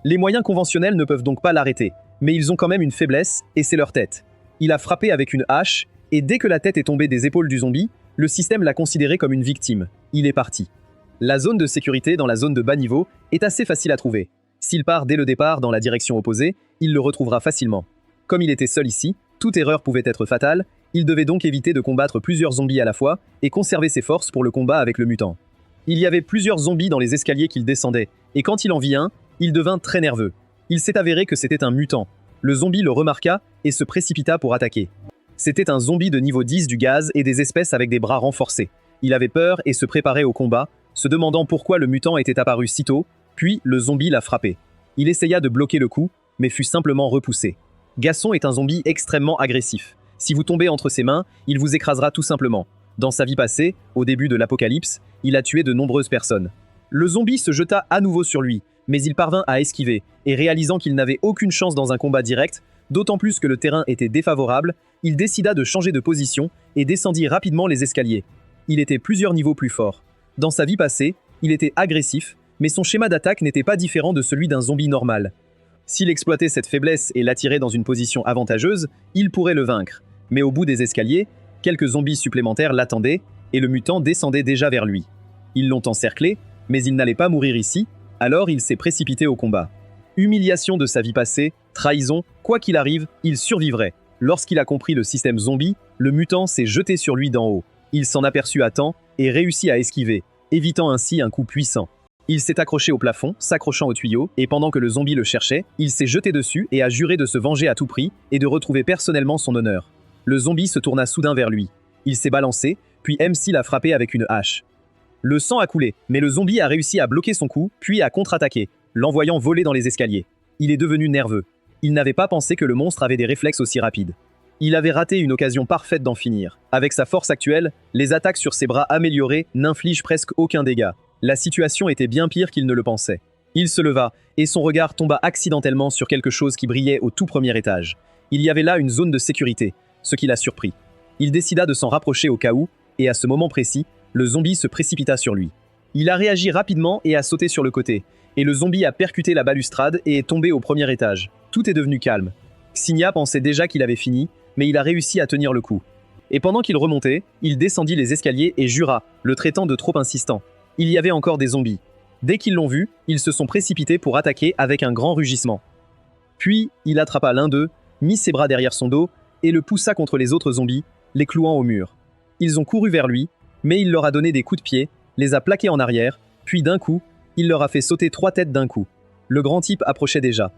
Les moyens conventionnels ne peuvent donc pas l'arrêter, mais ils ont quand même une faiblesse, et c'est leur tête. Il a frappé avec une hache, et dès que la tête est tombée des épaules du zombie, le système l'a considéré comme une victime. Il est parti. La zone de sécurité dans la zone de bas niveau est assez facile à trouver. S'il part dès le départ dans la direction opposée, il le retrouvera facilement. Comme il était seul ici, toute erreur pouvait être fatale, il devait donc éviter de combattre plusieurs zombies à la fois et conserver ses forces pour le combat avec le mutant. Il y avait plusieurs zombies dans les escaliers qu'il descendait, et quand il en vit un, il devint très nerveux. Il s'est avéré que c'était un mutant. Le zombie le remarqua et se précipita pour attaquer. C'était un zombie de niveau 10 du gaz et des espèces avec des bras renforcés. Il avait peur et se préparait au combat, se demandant pourquoi le mutant était apparu si tôt, puis le zombie l'a frappé. Il essaya de bloquer le coup, mais fut simplement repoussé. Gasson est un zombie extrêmement agressif. Si vous tombez entre ses mains, il vous écrasera tout simplement. Dans sa vie passée, au début de l'apocalypse, il a tué de nombreuses personnes. Le zombie se jeta à nouveau sur lui, mais il parvint à esquiver, et réalisant qu'il n'avait aucune chance dans un combat direct, d'autant plus que le terrain était défavorable, il décida de changer de position et descendit rapidement les escaliers. Il était plusieurs niveaux plus fort. Dans sa vie passée, il était agressif, mais son schéma d'attaque n'était pas différent de celui d'un zombie normal. S'il exploitait cette faiblesse et l'attirait dans une position avantageuse, il pourrait le vaincre. Mais au bout des escaliers, quelques zombies supplémentaires l'attendaient, et le mutant descendait déjà vers lui. Ils l'ont encerclé, mais il n'allait pas mourir ici, alors il s'est précipité au combat. Humiliation de sa vie passée, trahison, quoi qu'il arrive, il survivrait. Lorsqu'il a compris le système zombie, le mutant s'est jeté sur lui d'en haut. Il s'en aperçut à temps et réussit à esquiver, évitant ainsi un coup puissant. Il s'est accroché au plafond, s'accrochant au tuyau, et pendant que le zombie le cherchait, il s'est jeté dessus et a juré de se venger à tout prix et de retrouver personnellement son honneur. Le zombie se tourna soudain vers lui. Il s'est balancé, puis MC l'a frappé avec une hache. Le sang a coulé, mais le zombie a réussi à bloquer son coup, puis à contre-attaquer, l'envoyant voler dans les escaliers. Il est devenu nerveux. Il n'avait pas pensé que le monstre avait des réflexes aussi rapides. Il avait raté une occasion parfaite d'en finir. Avec sa force actuelle, les attaques sur ses bras améliorés n'infligent presque aucun dégât. La situation était bien pire qu'il ne le pensait. Il se leva, et son regard tomba accidentellement sur quelque chose qui brillait au tout premier étage. Il y avait là une zone de sécurité, ce qui l'a surpris. Il décida de s'en rapprocher au cas où, et à ce moment précis, le zombie se précipita sur lui. Il a réagi rapidement et a sauté sur le côté, et le zombie a percuté la balustrade et est tombé au premier étage. Tout est devenu calme. Xenia pensait déjà qu'il avait fini, mais il a réussi à tenir le coup. Et pendant qu'il remontait, il descendit les escaliers et jura, le traitant de trop insistant. Il y avait encore des zombies. Dès qu'ils l'ont vu, ils se sont précipités pour attaquer avec un grand rugissement. Puis, il attrapa l'un d'eux, mit ses bras derrière son dos et le poussa contre les autres zombies, les clouant au mur. Ils ont couru vers lui, mais il leur a donné des coups de pied, les a plaqués en arrière, puis d'un coup, il leur a fait sauter 3 têtes d'un coup. Le grand type approchait déjà.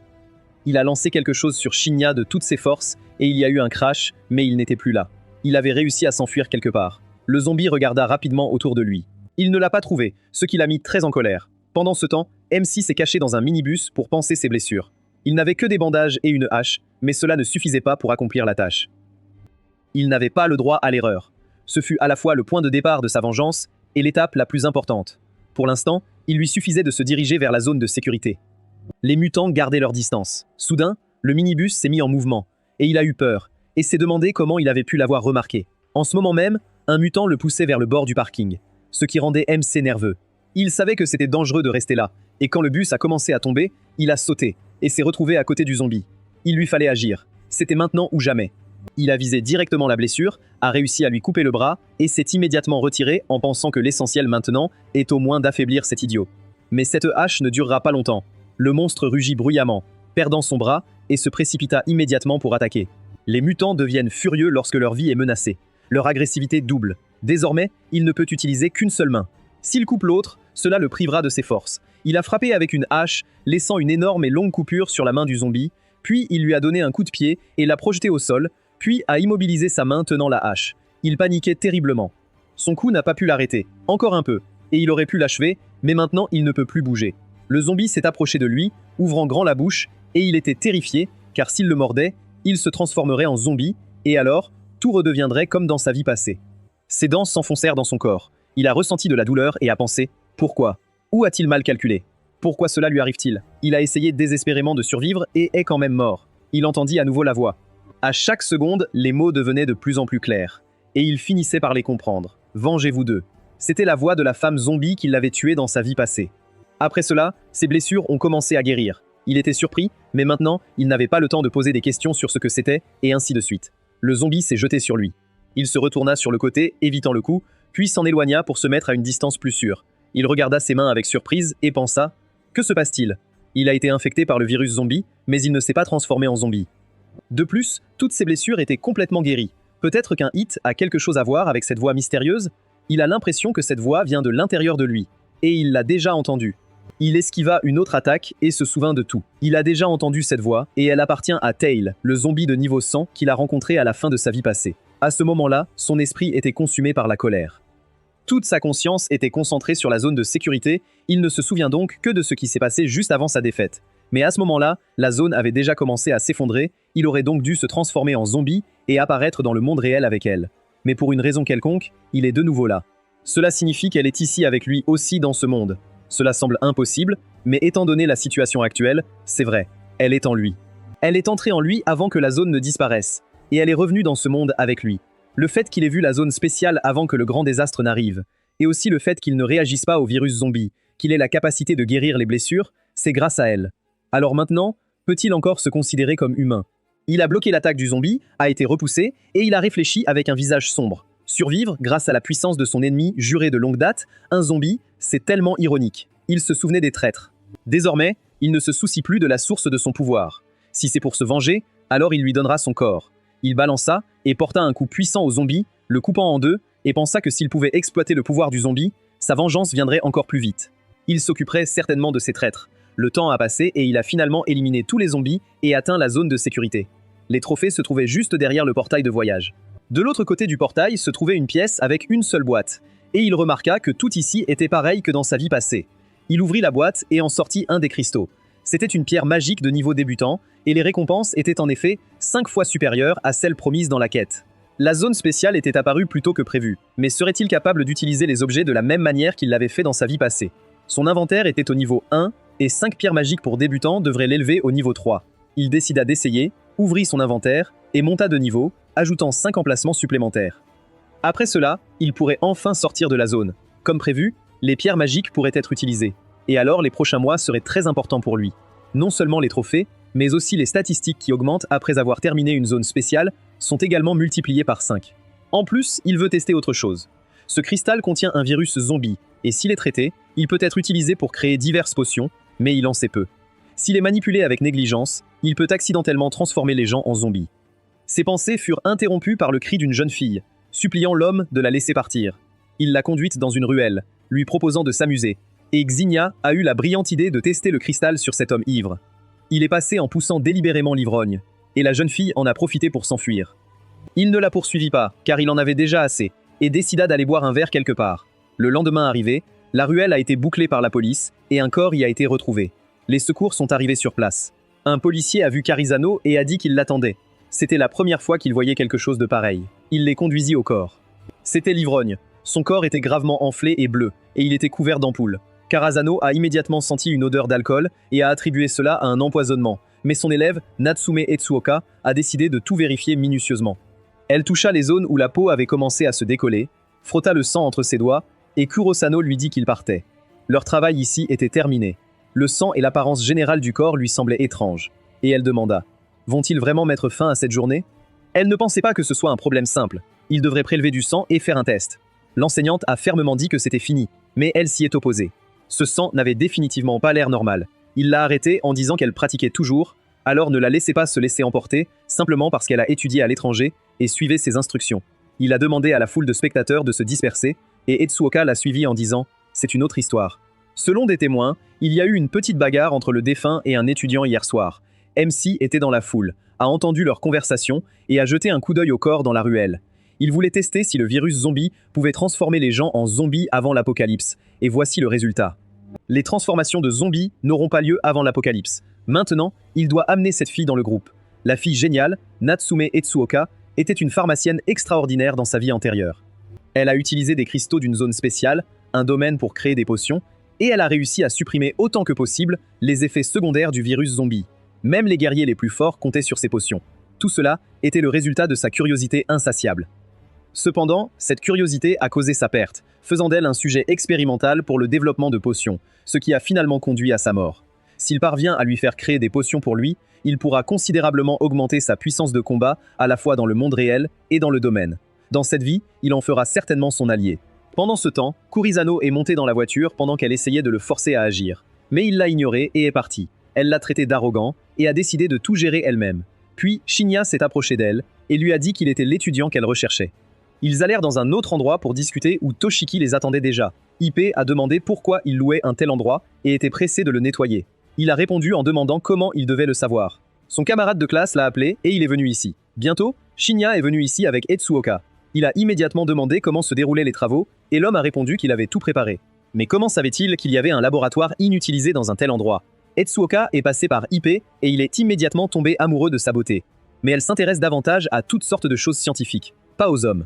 Il a lancé quelque chose sur Shinya de toutes ses forces et il y a eu un crash, mais il n'était plus là. Il avait réussi à s'enfuir quelque part. Le zombie regarda rapidement autour de lui. Il ne l'a pas trouvé, ce qui l'a mis très en colère. Pendant ce temps, MC s'est caché dans un minibus pour panser ses blessures. Il n'avait que des bandages et une hache, mais cela ne suffisait pas pour accomplir la tâche. Il n'avait pas le droit à l'erreur. Ce fut à la fois le point de départ de sa vengeance et l'étape la plus importante. Pour l'instant, il lui suffisait de se diriger vers la zone de sécurité. Les mutants gardaient leur distance. Soudain, le minibus s'est mis en mouvement. et il a eu peur, et s'est demandé comment il avait pu l'avoir remarqué. En ce moment même, un mutant le poussait vers le bord du parking, ce qui rendait MC nerveux. Il savait que c'était dangereux de rester là, et quand le bus a commencé à tomber, il a sauté, et s'est retrouvé à côté du zombie. Il lui fallait agir. C'était maintenant ou jamais. Il a visé directement la blessure, a réussi à lui couper le bras, et s'est immédiatement retiré en pensant que l'essentiel maintenant est au moins d'affaiblir cet idiot. Mais cette hache ne durera pas longtemps. Le monstre rugit bruyamment, perdant son bras, et se précipita immédiatement pour attaquer. Les mutants deviennent furieux lorsque leur vie est menacée. Leur agressivité double. Désormais, il ne peut utiliser qu'une seule main. S'il coupe l'autre, cela le privera de ses forces. Il a frappé avec une hache, laissant une énorme et longue coupure sur la main du zombie, puis il lui a donné un coup de pied et l'a projeté au sol, puis a immobilisé sa main tenant la hache. Il paniquait terriblement. Son coup n'a pas pu l'arrêter, encore un peu, et il aurait pu l'achever, mais maintenant il ne peut plus bouger. Le zombie s'est approché de lui, ouvrant grand la bouche, et il était terrifié, car s'il le mordait, il se transformerait en zombie, et alors, tout redeviendrait comme dans sa vie passée. Ses dents s'enfoncèrent dans son corps. Il a ressenti de la douleur et a pensé « Pourquoi ? Où a-t-il mal calculé ? Pourquoi cela lui arrive-t-il » Il a essayé désespérément de survivre et est quand même mort. Il entendit à nouveau la voix. À chaque seconde, les mots devenaient de plus en plus clairs. Et il finissait par les comprendre. « Vengez-vous d'eux ». C'était la voix de la femme zombie qui l'avait tué dans sa vie passée. Après cela, ses blessures ont commencé à guérir. Il était surpris, mais maintenant, il n'avait pas le temps de poser des questions sur ce que c'était, et ainsi de suite. Le zombie s'est jeté sur lui. Il se retourna sur le côté, évitant le coup, puis s'en éloigna pour se mettre à une distance plus sûre. Il regarda ses mains avec surprise et pensa « Que se passe-t-il » Il a été infecté par le virus zombie, mais il ne s'est pas transformé en zombie. De plus, toutes ses blessures étaient complètement guéries. Peut-être qu'un hit a quelque chose à voir avec cette voix mystérieuse. Il a l'impression que cette voix vient de l'intérieur de lui, et il l'a déjà entendue. Il esquiva une autre attaque et se souvint de tout. Il a déjà entendu cette voix, et elle appartient à Tail, le zombie de niveau 100 qu'il a rencontré à la fin de sa vie passée. À ce moment-là, son esprit était consumé par la colère. Toute sa conscience était concentrée sur la zone de sécurité, il ne se souvient donc que de ce qui s'est passé juste avant sa défaite. Mais à ce moment-là, la zone avait déjà commencé à s'effondrer, il aurait donc dû se transformer en zombie et apparaître dans le monde réel avec elle. Mais pour une raison quelconque, il est de nouveau là. Cela signifie qu'elle est ici avec lui aussi dans ce monde. Cela semble impossible, mais étant donné la situation actuelle, c'est vrai, elle est en lui. Elle est entrée en lui avant que la zone ne disparaisse, et elle est revenue dans ce monde avec lui. Le fait qu'il ait vu la zone spéciale avant que le grand désastre n'arrive, et aussi le fait qu'il ne réagisse pas au virus zombie, qu'il ait la capacité de guérir les blessures, c'est grâce à elle. Alors maintenant, peut-il encore se considérer comme humain? Il a bloqué l'attaque du zombie, a été repoussé, et il a réfléchi avec un visage sombre. Survivre grâce à la puissance de son ennemi juré de longue date, un zombie, c'est tellement ironique. Il se souvenait des traîtres. Désormais, il ne se soucie plus de la source de son pouvoir. Si c'est pour se venger, alors il lui donnera son corps. Il balança et porta un coup puissant au zombie, le coupant en deux, et pensa que s'il pouvait exploiter le pouvoir du zombie, sa vengeance viendrait encore plus vite. Il s'occuperait certainement de ses traîtres. Le temps a passé et il a finalement éliminé tous les zombies et atteint la zone de sécurité. Les trophées se trouvaient juste derrière le portail de voyage. De l'autre côté du portail se trouvait une pièce avec une seule boîte, et il remarqua que tout ici était pareil que dans sa vie passée. Il ouvrit la boîte et en sortit un des cristaux. C'était une pierre magique de niveau débutant, et les récompenses étaient en effet 5 fois supérieures à celles promises dans la quête. La zone spéciale était apparue plus tôt que prévu, mais serait-il capable d'utiliser les objets de la même manière qu'il l'avait fait dans sa vie passée? Son inventaire était au niveau 1, et 5 pierres magiques pour débutants devraient l'élever au niveau 3. Il décida d'essayer, ouvrit son inventaire, et monta de niveau, ajoutant 5 emplacements supplémentaires. Après cela, il pourrait enfin sortir de la zone. Comme prévu, les pierres magiques pourraient être utilisées. Et alors les prochains mois seraient très importants pour lui. Non seulement les trophées, mais aussi les statistiques qui augmentent après avoir terminé une zone spéciale sont également multipliées par 5. En plus, il veut tester autre chose. Ce cristal contient un virus zombie, et s'il est traité, il peut être utilisé pour créer diverses potions, mais il en sait peu. S'il est manipulé avec négligence, il peut accidentellement transformer les gens en zombies. Ses pensées furent interrompues par le cri d'une jeune fille, suppliant l'homme de la laisser partir. Il l'a conduite dans une ruelle, lui proposant de s'amuser, et Xenia a eu la brillante idée de tester le cristal sur cet homme ivre. Il est passé en poussant délibérément l'ivrogne, et la jeune fille en a profité pour s'enfuir. Il ne la poursuivit pas, car il en avait déjà assez, et décida d'aller boire un verre quelque part. Le lendemain arrivé, la ruelle a été bouclée par la police, et un corps y a été retrouvé. Les secours sont arrivés sur place. Un policier a vu Carizano et a dit qu'il l'attendait. C'était la première fois qu'il voyait quelque chose de pareil. Il les conduisit au corps. C'était l'ivrogne. Son corps était gravement enflé et bleu, et il était couvert d'ampoules. Karasano a immédiatement senti une odeur d'alcool et a attribué cela à un empoisonnement, mais son élève, Natsume Etsuoka, a décidé de tout vérifier minutieusement. Elle toucha les zones où la peau avait commencé à se décoller, frotta le sang entre ses doigts, et Kurosano lui dit qu'il partait. Leur travail ici était terminé. Le sang et l'apparence générale du corps lui semblaient étranges. Et elle demanda « Vont-ils vraiment mettre fin à cette journée ?» Elle ne pensait pas que ce soit un problème simple. Ils devraient prélever du sang et faire un test. L'enseignante a fermement dit que c'était fini, mais elle s'y est opposée. Ce sang n'avait définitivement pas l'air normal. Il l'a arrêtée en disant qu'elle pratiquait toujours, alors ne la laissez pas se laisser emporter, simplement parce qu'elle a étudié à l'étranger et suivait ses instructions. Il a demandé à la foule de spectateurs de se disperser, et Etsuoka l'a suivi en disant « C'est une autre histoire ». Selon des témoins, il y a eu une petite bagarre entre le défunt et un étudiant hier soir. MC était dans la foule, a entendu leur conversation et a jeté un coup d'œil au corps dans la ruelle. Il voulait tester si le virus zombie pouvait transformer les gens en zombies avant l'apocalypse, et voici le résultat. Les transformations de zombies n'auront pas lieu avant l'apocalypse. Maintenant, il doit amener cette fille dans le groupe. La fille géniale, Natsume Etsuoka, était une pharmacienne extraordinaire dans sa vie antérieure. Elle a utilisé des cristaux d'une zone spéciale, un domaine pour créer des potions, et elle a réussi à supprimer autant que possible les effets secondaires du virus zombie. Même les guerriers les plus forts comptaient sur ces potions. Tout cela était le résultat de sa curiosité insatiable. Cependant, cette curiosité a causé sa perte, faisant d'elle un sujet expérimental pour le développement de potions, ce qui a finalement conduit à sa mort. S'il parvient à lui faire créer des potions pour lui, il pourra considérablement augmenter sa puissance de combat à la fois dans le monde réel et dans le domaine. Dans cette vie, il en fera certainement son allié. Pendant ce temps, Kurisano est montée dans la voiture pendant qu'elle essayait de le forcer à agir. Mais il l'a ignoré et est parti. Elle l'a traité d'arrogant et a décidé de tout gérer elle-même. Puis Shinya s'est approché d'elle et lui a dit qu'il était l'étudiant qu'elle recherchait. Ils allèrent dans un autre endroit pour discuter où Toshiki les attendait déjà. Ipei a demandé pourquoi il louait un tel endroit et était pressé de le nettoyer. Il a répondu en demandant comment il devait le savoir. Son camarade de classe l'a appelé et il est venu ici. Bientôt, Shinya est venu ici avec Etsuoka. Il a immédiatement demandé comment se déroulaient les travaux et l'homme a répondu qu'il avait tout préparé. Mais comment savait-il qu'il y avait un laboratoire inutilisé dans un tel endroit? Etsuoka est passé par Ipei et il est immédiatement tombé amoureux de sa beauté. Mais elle s'intéresse davantage à toutes sortes de choses scientifiques, pas aux hommes.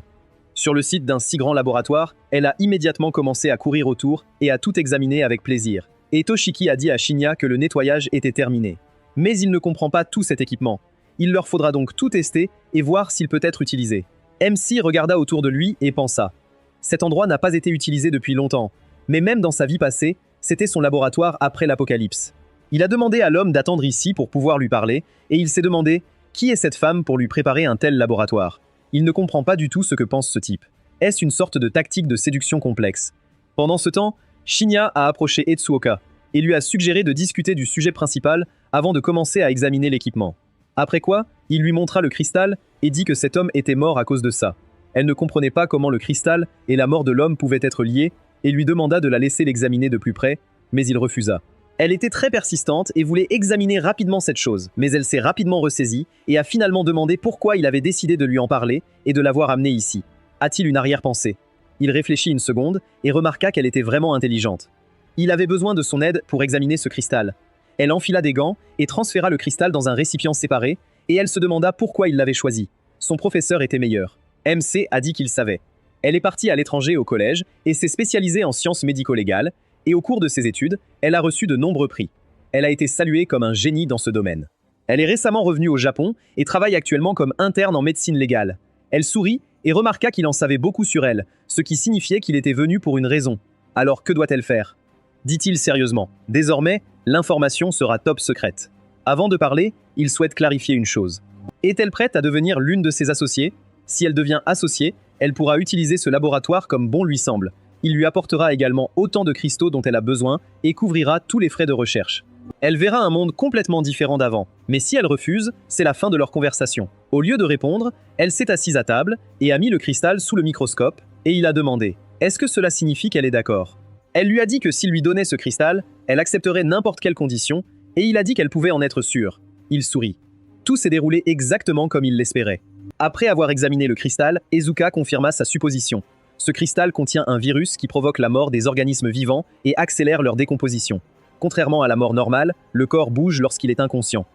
Sur le site d'un si grand laboratoire, elle a immédiatement commencé à courir autour et à tout examiner avec plaisir. Et Toshiki a dit à Shinya que le nettoyage était terminé. Mais il ne comprend pas tout cet équipement. Il leur faudra donc tout tester et voir s'il peut être utilisé. MC regarda autour de lui et pensa « Cet endroit n'a pas été utilisé depuis longtemps, mais même dans sa vie passée, c'était son laboratoire après l'apocalypse. » Il a demandé à l'homme d'attendre ici pour pouvoir lui parler, et il s'est demandé « Qui est cette femme pour lui préparer un tel laboratoire ?» Il ne comprend pas du tout ce que pense ce type. Est-ce une sorte de tactique de séduction complexe? Pendant ce temps, Shinya a approché Etsuoka et lui a suggéré de discuter du sujet principal avant de commencer à examiner l'équipement. Après quoi, il lui montra le cristal et dit que cet homme était mort à cause de ça. Elle ne comprenait pas comment le cristal et la mort de l'homme pouvaient être liés et lui demanda de la laisser l'examiner de plus près, mais il refusa. Elle était très persistante et voulait examiner rapidement cette chose, mais elle s'est rapidement ressaisie et a finalement demandé pourquoi il avait décidé de lui en parler et de l'avoir amenée ici. A-t-il une arrière-pensée? Il réfléchit une seconde et remarqua qu'elle était vraiment intelligente. Il avait besoin de son aide pour examiner ce cristal. Elle enfila des gants et transféra le cristal dans un récipient séparé, et elle se demanda pourquoi il l'avait choisi. Son professeur était meilleur. MC a dit qu'il savait. Elle est partie à l'étranger au collège et s'est spécialisée en sciences médico-légales, et au cours de ses études, elle a reçu de nombreux prix. Elle a été saluée comme un génie dans ce domaine. Elle est récemment revenue au Japon et travaille actuellement comme interne en médecine légale. Elle sourit et remarqua qu'il en savait beaucoup sur elle, ce qui signifiait qu'il était venu pour une raison. Alors que doit-elle faire? Dit-il sérieusement. Désormais, l'information sera top secrète. Avant de parler, il souhaite clarifier une chose. Est-elle prête à devenir l'une de ses associées? Si elle devient associée, elle pourra utiliser ce laboratoire comme bon lui semble. Il lui apportera également autant de cristaux dont elle a besoin et couvrira tous les frais de recherche. Elle verra un monde complètement différent d'avant. Mais si elle refuse, c'est la fin de leur conversation. Au lieu de répondre, elle s'est assise à table et a mis le cristal sous le microscope, et il a demandé « Est-ce que cela signifie qu'elle est d'accord ?» Elle lui a dit que s'il lui donnait ce cristal, elle accepterait n'importe quelle condition, et il a dit qu'elle pouvait en être sûre. Il sourit. Tout s'est déroulé exactement comme il l'espérait. Après avoir examiné le cristal, Ezuka confirma sa supposition. Ce cristal contient un virus qui provoque la mort des organismes vivants et accélère leur décomposition. Contrairement à la mort normale, le corps bouge lorsqu'il est inconscient.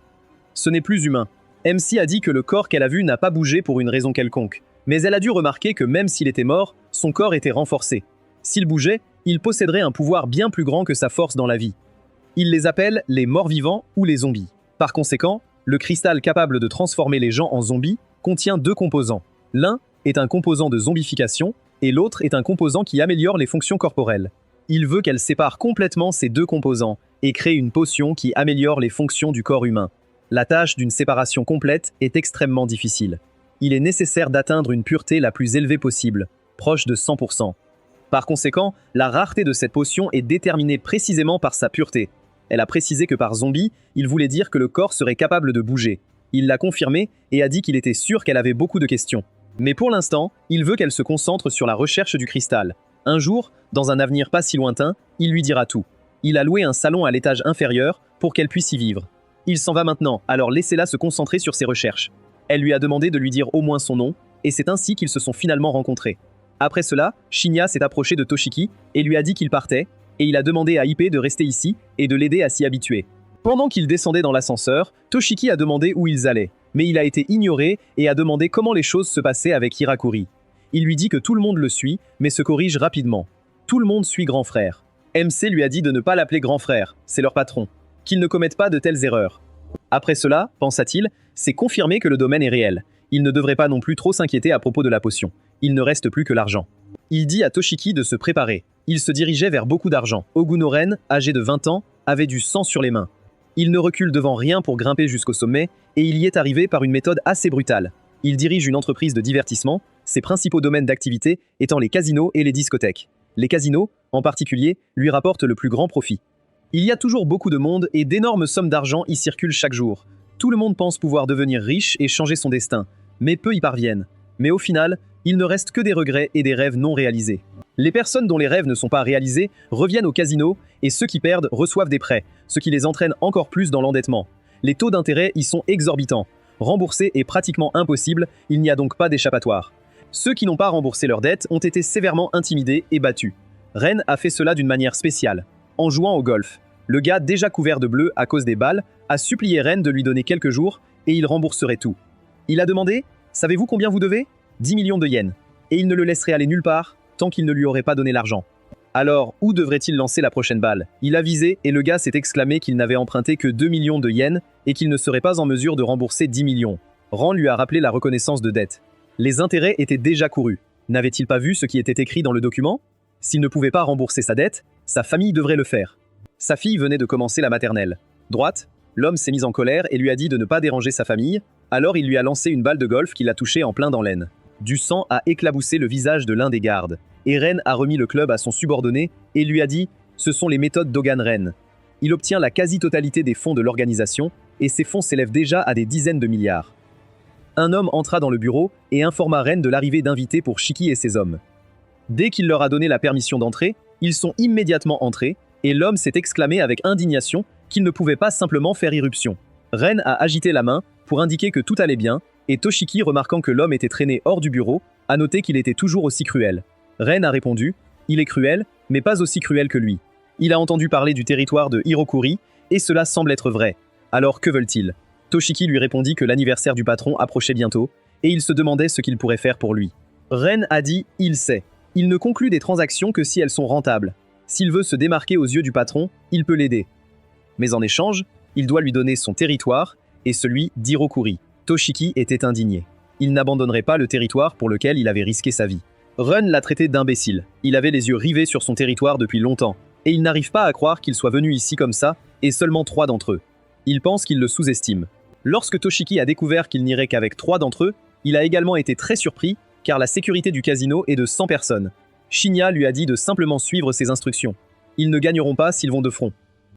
Ce n'est plus humain. MC a dit que le corps qu'elle a vu n'a pas bougé pour une raison quelconque, mais elle a dû remarquer que même s'il était mort, son corps était renforcé. S'il bougeait, il posséderait un pouvoir bien plus grand que sa force dans la vie. Il les appelle les morts-vivants ou les zombies. Par conséquent, le cristal capable de transformer les gens en zombies contient deux composants. L'un est un composant de zombification et l'autre est un composant qui améliore les fonctions corporelles. Il veut qu'elle sépare complètement ces deux composants et crée une potion qui améliore les fonctions du corps humain. La tâche d'une séparation complète est extrêmement difficile. Il est nécessaire d'atteindre une pureté la plus élevée possible, proche de 100%. Par conséquent, la rareté de cette potion est déterminée précisément par sa pureté. Elle a précisé que par zombie, il voulait dire que le corps serait capable de bouger. Il l'a confirmé et a dit qu'il était sûr qu'elle avait beaucoup de questions. Mais pour l'instant, il veut qu'elle se concentre sur la recherche du cristal. Un jour, dans un avenir pas si lointain, il lui dira tout. Il a loué un salon à l'étage inférieur pour qu'elle puisse y vivre. Il s'en va maintenant, alors laissez-la se concentrer sur ses recherches. Elle lui a demandé de lui dire au moins son nom, et c'est ainsi qu'ils se sont finalement rencontrés. Après cela, Shinya s'est approché de Toshiki et lui a dit qu'il partait, et il a demandé à Ippei de rester ici et de l'aider à s'y habituer. Pendant qu'ils descendaient dans l'ascenseur, Toshiki a demandé où ils allaient, mais il a été ignoré et a demandé comment les choses se passaient avec Hirakuri. Il lui dit que tout le monde le suit, mais se corrige rapidement. Tout le monde suit grand frère. MC lui a dit de ne pas l'appeler grand frère, c'est leur patron, qu'ils ne commettent pas de telles erreurs. Après cela, pensa-t-il, c'est confirmé que le domaine est réel. Il ne devrait pas non plus trop s'inquiéter à propos de la potion. Il ne reste plus que l'argent. Il dit à Toshiki de se préparer. Il se dirigeait vers beaucoup d'argent. Oguno-ren, âgé de 20 ans, avait du sang sur les mains. Il ne recule devant rien pour grimper jusqu'au sommet, et il y est arrivé par une méthode assez brutale. Il dirige une entreprise de divertissement, ses principaux domaines d'activité étant les casinos et les discothèques. Les casinos, en particulier, lui rapportent le plus grand profit. Il y a toujours beaucoup de monde et d'énormes sommes d'argent y circulent chaque jour. Tout le monde pense pouvoir devenir riche et changer son destin, mais peu y parviennent. Mais au final, il ne reste que des regrets et des rêves non réalisés. Les personnes dont les rêves ne sont pas réalisés reviennent au casino et ceux qui perdent reçoivent des prêts, ce qui les entraîne encore plus dans l'endettement. Les taux d'intérêt y sont exorbitants. Rembourser est pratiquement impossible, il n'y a donc pas d'échappatoire. Ceux qui n'ont pas remboursé leurs dettes ont été sévèrement intimidés et battus. Ren a fait cela d'une manière spéciale, en jouant au golf. Le gars, déjà couvert de bleu à cause des balles, a supplié Ren de lui donner quelques jours et il rembourserait tout. Il a demandé « Savez-vous combien vous devez ?» 10 millions de yens. Et il ne le laisserait aller nulle part tant qu'il ne lui aurait pas donné l'argent. Alors, où devrait-il lancer la prochaine balle? Il a visé et le gars s'est exclamé qu'il n'avait emprunté que 2 millions de yens et qu'il ne serait pas en mesure de rembourser 10 millions. Ren lui a rappelé la reconnaissance de dette. Les intérêts étaient déjà courus. N'avait-il pas vu ce qui était écrit dans le document? S'il ne pouvait pas rembourser sa dette, sa famille devrait le faire. Sa fille venait de commencer la maternelle. Droite, l'homme s'est mis en colère et lui a dit de ne pas déranger sa famille, alors il lui a lancé une balle de golf qui l'a touché en plein dans l'aine. Du sang a éclaboussé le visage de l'un des gardes. Et Ren a remis le club à son subordonné et lui a dit « Ce sont les méthodes d'Hogan Ren ». Il obtient la quasi-totalité des fonds de l'organisation et ces fonds s'élèvent déjà à des dizaines de milliards. Un homme entra dans le bureau et informa Ren de l'arrivée d'invités pour Shiki et ses hommes. Dès qu'il leur a donné la permission d'entrer, ils sont immédiatement entrés et l'homme s'est exclamé avec indignation qu'il ne pouvait pas simplement faire irruption. Ren a agité la main pour indiquer que tout allait bien et Toshiki, remarquant que l'homme était traîné hors du bureau, a noté qu'il était toujours aussi cruel. Ren a répondu « Il est cruel, mais pas aussi cruel que lui. Il a entendu parler du territoire de Hirokuri, et cela semble être vrai. Alors que veulent-ils » Toshiki lui répondit que l'anniversaire du patron approchait bientôt, et il se demandait ce qu'il pourrait faire pour lui. Ren a dit « Il sait. Il ne conclut des transactions que si elles sont rentables. S'il veut se démarquer aux yeux du patron, il peut l'aider. Mais en échange, il doit lui donner son territoire et celui d'Hirokuri. » Toshiki était indigné. Il n'abandonnerait pas le territoire pour lequel il avait risqué sa vie. Ren l'a traité d'imbécile. Il avait les yeux rivés sur son territoire depuis longtemps, et il n'arrive pas à croire qu'il soit venu ici comme ça, et seulement 3 d'entre eux. Il pense qu'il le sous-estime. Lorsque Toshiki a découvert qu'il n'irait qu'avec 3 d'entre eux, il a également été très surpris, car la sécurité du casino est de 100 personnes. Shinya lui a dit de simplement suivre ses instructions. Ils ne gagneront pas s'ils vont de front.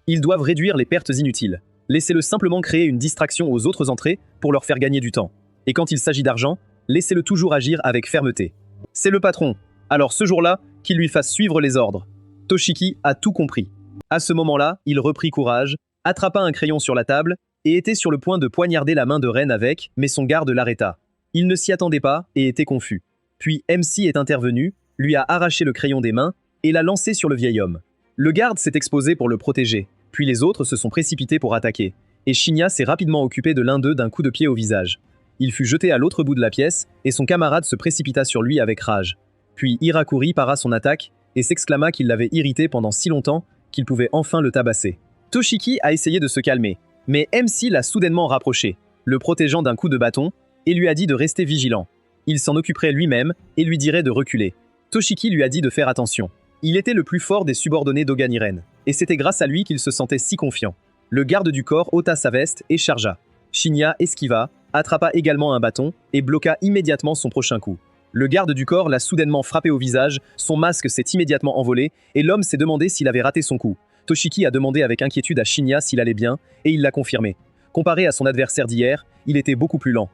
Ils doivent réduire les pertes inutiles. Laissez-le simplement créer une distraction aux autres entrées pour leur faire gagner du temps. Et quand il s'agit d'argent, laissez-le toujours agir avec fermeté. C'est le patron, alors ce jour-là, qu'il lui fasse suivre les ordres. Toshiki a tout compris. À ce moment-là, il reprit courage, attrapa un crayon sur la table et était sur le point de poignarder la main de Ren avec, mais son garde l'arrêta. Il ne s'y attendait pas et était confus. Puis MC est intervenu, lui a arraché le crayon des mains et l'a lancé sur le vieil homme. Le garde s'est exposé pour le protéger, puis les autres se sont précipités pour attaquer, et Shinya s'est rapidement occupé de l'un d'eux d'un coup de pied au visage. Il fut jeté à l'autre bout de la pièce, et son camarade se précipita sur lui avec rage. Puis Hirakuri para son attaque, et s'exclama qu'il l'avait irrité pendant si longtemps qu'il pouvait enfin le tabasser. Toshiki a essayé de se calmer, mais MC l'a soudainement rapproché, le protégeant d'un coup de bâton, et lui a dit de rester vigilant. Il s'en occuperait lui-même et lui dirait de reculer. Toshiki lui a dit de faire attention. Il était le plus fort des subordonnés d'Oganiren, et c'était grâce à lui qu'il se sentait si confiant. Le garde du corps ôta sa veste et chargea. Shinya esquiva, attrapa également un bâton et bloqua immédiatement son prochain coup. Le garde du corps l'a soudainement frappé au visage, son masque s'est immédiatement envolé et l'homme s'est demandé s'il avait raté son coup. Toshiki a demandé avec inquiétude à Shinya s'il allait bien et il l'a confirmé. Comparé à son adversaire d'hier, il était beaucoup plus lent.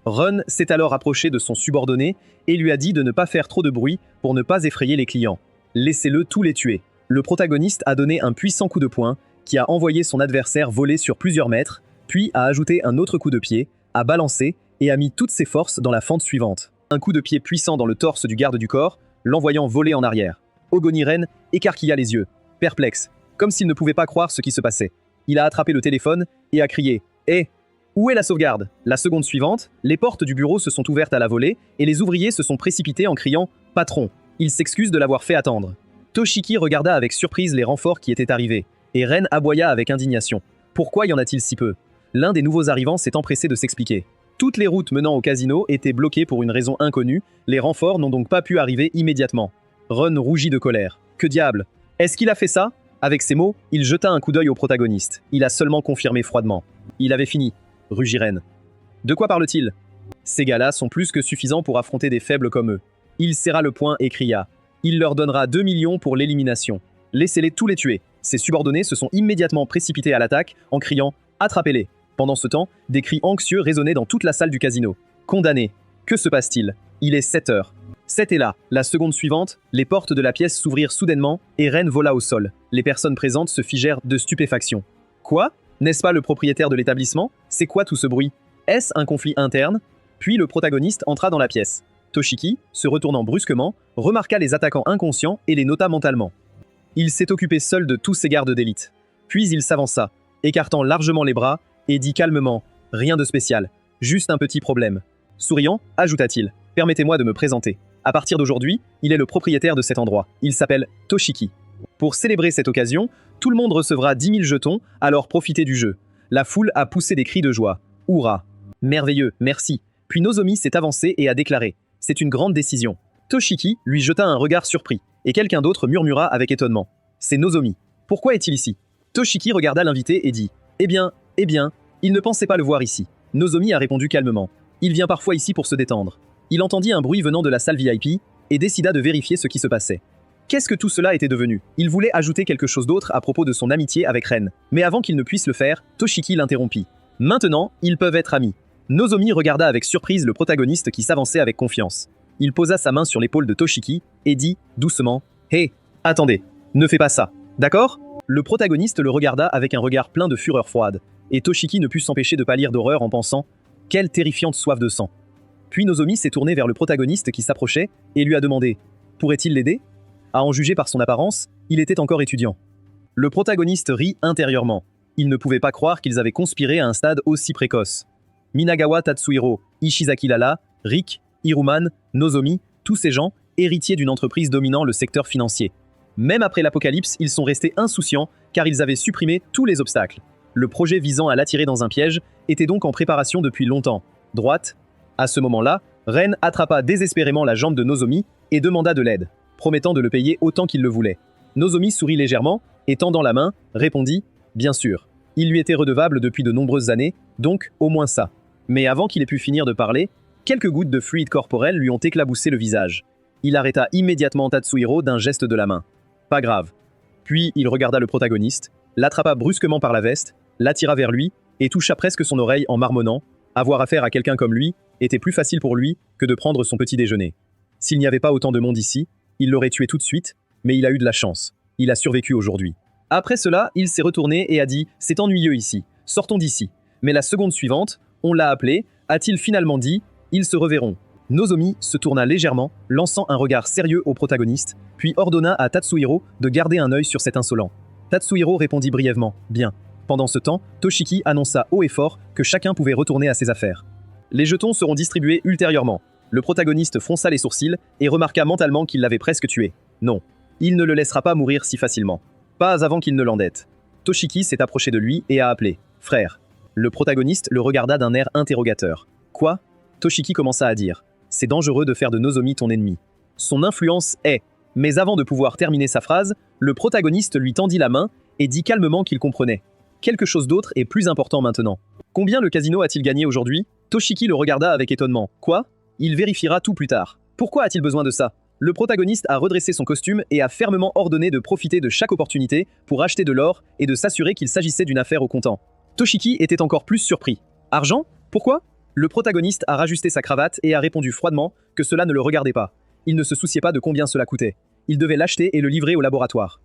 Run s'est alors approché de son subordonné et lui a dit de ne pas faire trop de bruit pour ne pas effrayer les clients. Laissez-le tous les tuer. Le protagoniste a donné un puissant coup de poing qui a envoyé son adversaire voler sur plusieurs mètres, puis a ajouté un autre coup de pied, a balancé et a mis toutes ses forces dans la fente suivante. Un coup de pied puissant dans le torse du garde du corps, l'envoyant voler en arrière. Ogoniren écarquilla les yeux, perplexe, comme s'il ne pouvait pas croire ce qui se passait. Il a attrapé le téléphone et a crié « Hé, où est la sauvegarde ?» La seconde suivante, les portes du bureau se sont ouvertes à la volée et les ouvriers se sont précipités en criant « Patron !» Il s'excuse de l'avoir fait attendre. Toshiki regarda avec surprise les renforts qui étaient arrivés, et Ren aboya avec indignation. Pourquoi y en a-t-il si peu? L'un des nouveaux arrivants s'est empressé de s'expliquer. Toutes les routes menant au casino étaient bloquées pour une raison inconnue, les renforts n'ont donc pas pu arriver immédiatement. Ron rougit de colère. Que diable? Est-ce qu'il a fait ça? Avec ces mots, il jeta un coup d'œil au protagoniste. Il a seulement confirmé froidement. Il avait fini, rugit Ren. De quoi parle-t-il? Ces gars-là sont plus que suffisants pour affronter des faibles comme eux. Il serra le poing et cria. Il leur donnera 2 millions pour l'élimination. Laissez-les tous les tuer. Ses subordonnés se sont immédiatement précipités à l'attaque en criant « Attrapez-les !» Pendant ce temps, des cris anxieux résonnaient dans toute la salle du casino. Condamné. Que se passe-t-il? Il est 7 heures. C'était là. La seconde suivante, les portes de la pièce s'ouvrirent soudainement et Ren vola au sol. Les personnes présentes se figèrent de stupéfaction. Quoi? N'est-ce pas le propriétaire de l'établissement? C'est quoi tout ce bruit? Est-ce un conflit interne? Puis le protagoniste entra dans la pièce. Toshiki, se retournant brusquement, remarqua les attaquants inconscients et les nota mentalement. Il s'est occupé seul de tous ses gardes d'élite. Puis il s'avança, écartant largement les bras, et dit calmement « Rien de spécial, juste un petit problème. » Souriant, ajouta-t-il « Permettez-moi de me présenter. À partir d'aujourd'hui, il est le propriétaire de cet endroit. Il s'appelle Toshiki. Pour célébrer cette occasion, tout le monde recevra 10 000 jetons, alors profitez du jeu. » La foule a poussé des cris de joie. « Hourra !»« Merveilleux, merci. » Puis Nozomi s'est avancé et a déclaré « C'est une grande décision. » Toshiki lui jeta un regard surpris, et quelqu'un d'autre murmura avec étonnement. « C'est Nozomi. Pourquoi est-il ici ?» Toshiki regarda l'invité et dit « Eh bien, il ne pensait pas le voir ici. » Nozomi a répondu calmement. « Il vient parfois ici pour se détendre. » Il entendit un bruit venant de la salle VIP et décida de vérifier ce qui se passait. Qu'est-ce que tout cela était devenu? Il voulait ajouter quelque chose d'autre à propos de son amitié avec Ren, mais avant qu'il ne puisse le faire, Toshiki l'interrompit. « Maintenant, ils peuvent être amis. » Nozomi regarda avec surprise le protagoniste qui s'avançait avec confiance. Il posa sa main sur l'épaule de Toshiki et dit doucement « Hé, attendez, ne fais pas ça, d'accord ?» Le protagoniste le regarda avec un regard plein de fureur froide, et Toshiki ne put s'empêcher de pâlir d'horreur en pensant « Quelle terrifiante soif de sang !» Puis Nozomi s'est tourné vers le protagoniste qui s'approchait et lui a demandé « Pourrait-il l'aider ?» À en juger par son apparence, il était encore étudiant. Le protagoniste rit intérieurement. Il ne pouvait pas croire qu'ils avaient conspiré à un stade aussi précoce. Minagawa Tatsuhiro, Ishizaki Lala, Rick, Hiruman, Nozomi, tous ces gens, héritiers d'une entreprise dominant le secteur financier. Même après l'apocalypse, ils sont restés insouciants car ils avaient supprimé tous les obstacles. Le projet visant à l'attirer dans un piège était donc en préparation depuis longtemps. Droite. À ce moment-là, Ren attrapa désespérément la jambe de Nozomi et demanda de l'aide, promettant de le payer autant qu'il le voulait. Nozomi sourit légèrement et tendant la main, répondit « Bien sûr. Il lui était redevable depuis de nombreuses années, donc au moins ça. » Mais avant qu'il ait pu finir de parler, quelques gouttes de fluide corporel lui ont éclaboussé le visage. Il arrêta immédiatement Tatsuhiro d'un geste de la main. Pas grave. Puis il regarda le protagoniste, l'attrapa brusquement par la veste, l'attira vers lui et toucha presque son oreille en marmonnant. Avoir affaire à quelqu'un comme lui était plus facile pour lui que de prendre son petit déjeuner. S'il n'y avait pas autant de monde ici, il l'aurait tué tout de suite, mais il a eu de la chance. Il a survécu aujourd'hui. Après cela, il s'est retourné et a dit « C'est ennuyeux ici, sortons d'ici. » Mais la seconde suivante, on l'a appelé, a-t-il finalement dit « Ils se reverront. » Nozomi se tourna légèrement, lançant un regard sérieux au protagoniste, puis ordonna à Tatsuhiro de garder un œil sur cet insolent. Tatsuhiro répondit brièvement « Bien ». Pendant ce temps, Toshiki annonça haut et fort que chacun pouvait retourner à ses affaires. Les jetons seront distribués ultérieurement. Le protagoniste fronça les sourcils et remarqua mentalement qu'il l'avait presque tué. Non. Il ne le laissera pas mourir si facilement. Pas avant qu'il ne l'endette. Toshiki s'est approché de lui et a appelé « Frère ». Le protagoniste le regarda d'un air interrogateur. « Quoi ?» Toshiki commença à dire « C'est dangereux de faire de Nozomi ton ennemi. Son influence est… » Mais avant de pouvoir terminer sa phrase, le protagoniste lui tendit la main et dit calmement qu'il comprenait. Quelque chose d'autre est plus important maintenant. Combien le casino a-t-il gagné aujourd'hui? Toshiki le regarda avec étonnement. Quoi? Il vérifiera tout plus tard. Pourquoi a-t-il besoin de ça? Le protagoniste a redressé son costume et a fermement ordonné de profiter de chaque opportunité pour acheter de l'or et de s'assurer qu'il s'agissait d'une affaire au comptant. Toshiki était encore plus surpris. Argent? Pourquoi? Le protagoniste a rajusté sa cravate et a répondu froidement que cela ne le regardait pas. Il ne se souciait pas de combien cela coûtait. Il devait l'acheter et le livrer au laboratoire.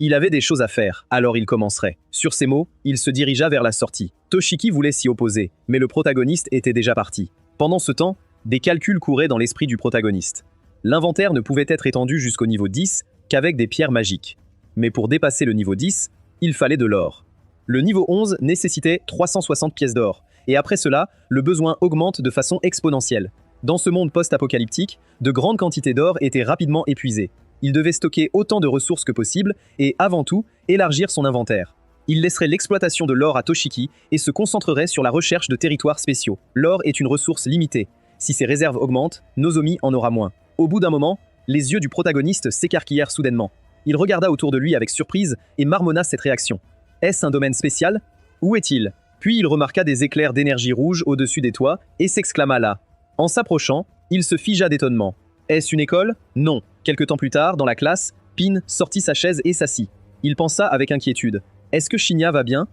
Il avait des choses à faire, alors il commencerait. Sur ces mots, il se dirigea vers la sortie. Toshiki voulait s'y opposer, mais le protagoniste était déjà parti. Pendant ce temps, des calculs couraient dans l'esprit du protagoniste. L'inventaire ne pouvait être étendu jusqu'au niveau 10 qu'avec des pierres magiques. Mais pour dépasser le niveau 10, il fallait de l'or. Le niveau 11 nécessitait 360 pièces d'or, et après cela, le besoin augmente de façon exponentielle. Dans ce monde post-apocalyptique, de grandes quantités d'or étaient rapidement épuisées. Il devait stocker autant de ressources que possible et, avant tout, élargir son inventaire. Il laisserait l'exploitation de l'or à Toshiki et se concentrerait sur la recherche de territoires spéciaux. L'or est une ressource limitée. Si ses réserves augmentent, Nozomi en aura moins. Au bout d'un moment, les yeux du protagoniste s'écarquillèrent soudainement. Il regarda autour de lui avec surprise et marmonna cette réaction. Est-ce un domaine spécial? Où est-il? Puis il remarqua des éclairs d'énergie rouge au-dessus des toits et s'exclama là. En s'approchant, il se figea d'étonnement. Est-ce une école? Non. Quelque temps plus tard, dans la classe, Pin sortit sa chaise et s'assit. Il pensa avec inquiétude. Est-ce que Shinya va bien?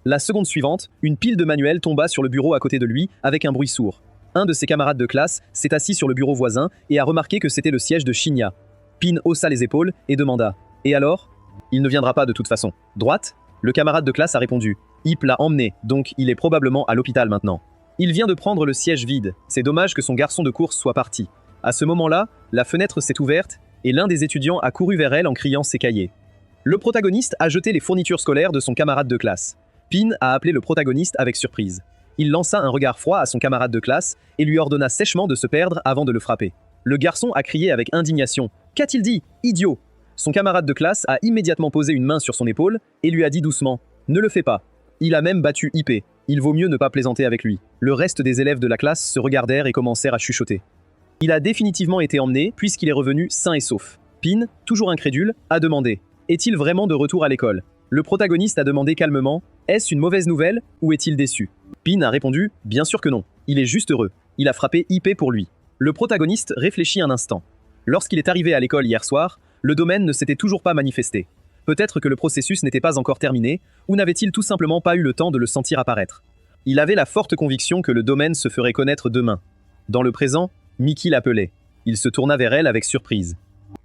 La seconde suivante, une pile de manuels tomba sur le bureau à côté de lui avec un bruit sourd. Un de ses camarades de classe s'est assis sur le bureau voisin et a remarqué que c'était le siège de Shinya. Pin haussa les épaules et demanda. Et alors? Il ne viendra pas de toute façon. Droite? Le camarade de classe a répondu. Ip l'a emmené, donc il est probablement à l'hôpital maintenant. Il vient de prendre le siège vide. C'est dommage que son garçon de course soit parti. À ce moment-là, la fenêtre s'est ouverte et l'un des étudiants a couru vers elle en criant ses cahiers. Le protagoniste a jeté les fournitures scolaires de son camarade de classe. Pin a appelé le protagoniste avec surprise. Il lança un regard froid à son camarade de classe et lui ordonna sèchement de se perdre avant de le frapper. Le garçon a crié avec indignation. « Qu'a-t-il dit? Idiot !» Son camarade de classe a immédiatement posé une main sur son épaule et lui a dit doucement « Ne le fais pas !» Il a même battu Ip. Il vaut mieux ne pas plaisanter avec lui. Le reste des élèves de la classe se regardèrent et commencèrent à chuchoter. Il a définitivement été emmené puisqu'il est revenu sain et sauf. Pin, toujours incrédule, a demandé « Est-il vraiment de retour à l'école ?» Le protagoniste a demandé calmement « Est-ce une mauvaise nouvelle ou est-il déçu ?» Pin a répondu « Bien sûr que non. Il est juste heureux. Il a frappé Ip pour lui. » Le protagoniste réfléchit un instant. Lorsqu'il est arrivé à l'école hier soir, le domaine ne s'était toujours pas manifesté. Peut-être que le processus n'était pas encore terminé, ou n'avait-il tout simplement pas eu le temps de le sentir apparaître. Il avait la forte conviction que le domaine se ferait connaître demain. Dans le présent, Miki l'appelait. Il se tourna vers elle avec surprise.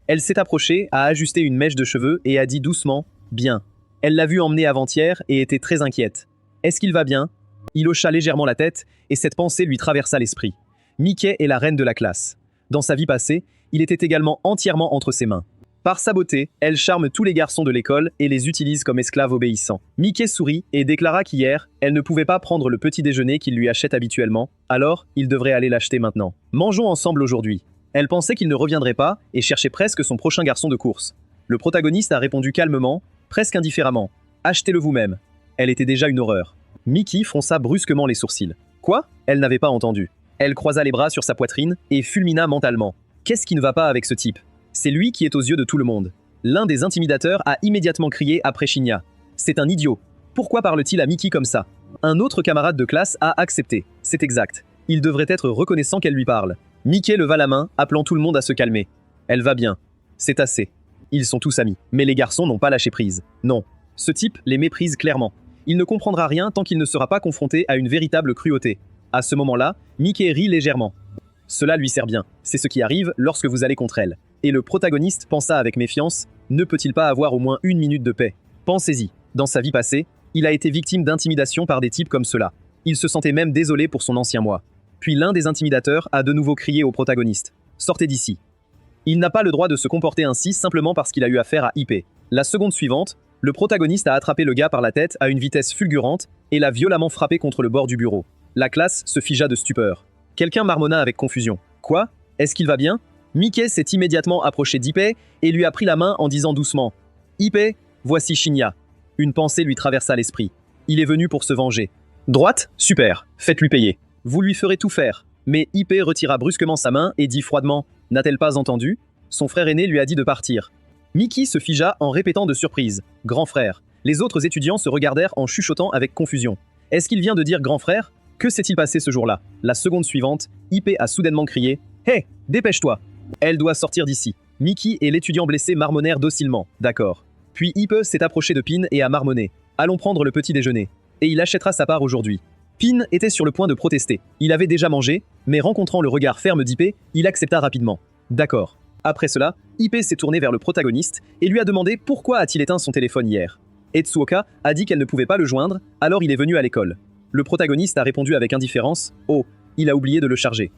Elle s'est approchée, a ajusté une mèche de cheveux et a dit doucement « Bien ». Elle l'a vu emmener avant-hier et était très inquiète. « Est-ce qu'il va bien ?» Il hocha légèrement la tête et cette pensée lui traversa l'esprit. Mickey est la reine de la classe. Dans sa vie passée, il était également entièrement entre ses mains. Par sa beauté, elle charme tous les garçons de l'école et les utilise comme esclaves obéissants. Mickey sourit et déclara qu'hier, elle ne pouvait pas prendre le petit déjeuner qu'il lui achète habituellement, alors il devrait aller l'acheter maintenant. Mangeons ensemble aujourd'hui. Elle pensait qu'il ne reviendrait pas et cherchait presque son prochain garçon de course. Le protagoniste a répondu calmement, presque indifféremment. Achetez-le vous-même. Elle était déjà une horreur. Mickey fronça brusquement les sourcils. Quoi? Elle n'avait pas entendu. Elle croisa les bras sur sa poitrine et fulmina mentalement. Qu'est-ce qui ne va pas avec ce type? C'est lui qui est aux yeux de tout le monde. L'un des intimidateurs a immédiatement crié après Shinya. C'est un idiot. Pourquoi parle-t-il à Mickey comme ça? Un autre camarade de classe a accepté. C'est exact. Il devrait être reconnaissant qu'elle lui parle. Mickey leva la main, appelant tout le monde à se calmer. Elle va bien. C'est assez. Ils sont tous amis. Mais les garçons n'ont pas lâché prise. Non. Ce type les méprise clairement. Il ne comprendra rien tant qu'il ne sera pas confronté à une véritable cruauté. À ce moment-là, Mickey rit légèrement. Cela lui sert bien. C'est ce qui arrive lorsque vous allez contre elle. Et le protagoniste pensa avec méfiance, ne peut-il pas avoir au moins une minute de paix? Pensez-y, dans sa vie passée, il a été victime d'intimidation par des types comme cela. Il se sentait même désolé pour son ancien moi. Puis l'un des intimidateurs a de nouveau crié au protagoniste. Sortez d'ici. Il n'a pas le droit de se comporter ainsi simplement parce qu'il a eu affaire à Ip. La seconde suivante, le protagoniste a attrapé le gars par la tête à une vitesse fulgurante et l'a violemment frappé contre le bord du bureau. La classe se figea de stupeur. Quelqu'un marmonna avec confusion. Quoi? Est-ce qu'il va bien? Mickey s'est immédiatement approché d'Ippei et lui a pris la main en disant doucement « Ippei, voici Shinya ». Une pensée lui traversa l'esprit. Il est venu pour se venger. Droite, super, faites-lui payer. Vous lui ferez tout faire. Mais Ippei retira brusquement sa main et dit froidement « N'a-t-elle pas entendu ?» Son frère aîné lui a dit de partir. Mickey se figea en répétant de surprise « Grand frère ». Les autres étudiants se regardèrent en chuchotant avec confusion. Est-ce qu'il vient de dire grand frère? Que s'est-il passé ce jour-là? La seconde suivante, Ippei a soudainement crié « Hé, dépêche-toi! Elle doit sortir d'ici !» Mickey et l'étudiant blessé marmonnèrent docilement. D'accord. Puis Ippei s'est approché de Pin et a marmonné « Allons prendre le petit déjeuner. » Et il achètera sa part aujourd'hui. Pin était sur le point de protester. Il avait déjà mangé, mais rencontrant le regard ferme d'Ippei, il accepta rapidement. D'accord. Après cela, Ippei s'est tourné vers le protagoniste et lui a demandé pourquoi a-t-il éteint son téléphone hier. Etsuoka a dit qu'elle ne pouvait pas le joindre, alors il est venu à l'école. Le protagoniste a répondu avec indifférence « Oh, il a oublié de le charger. »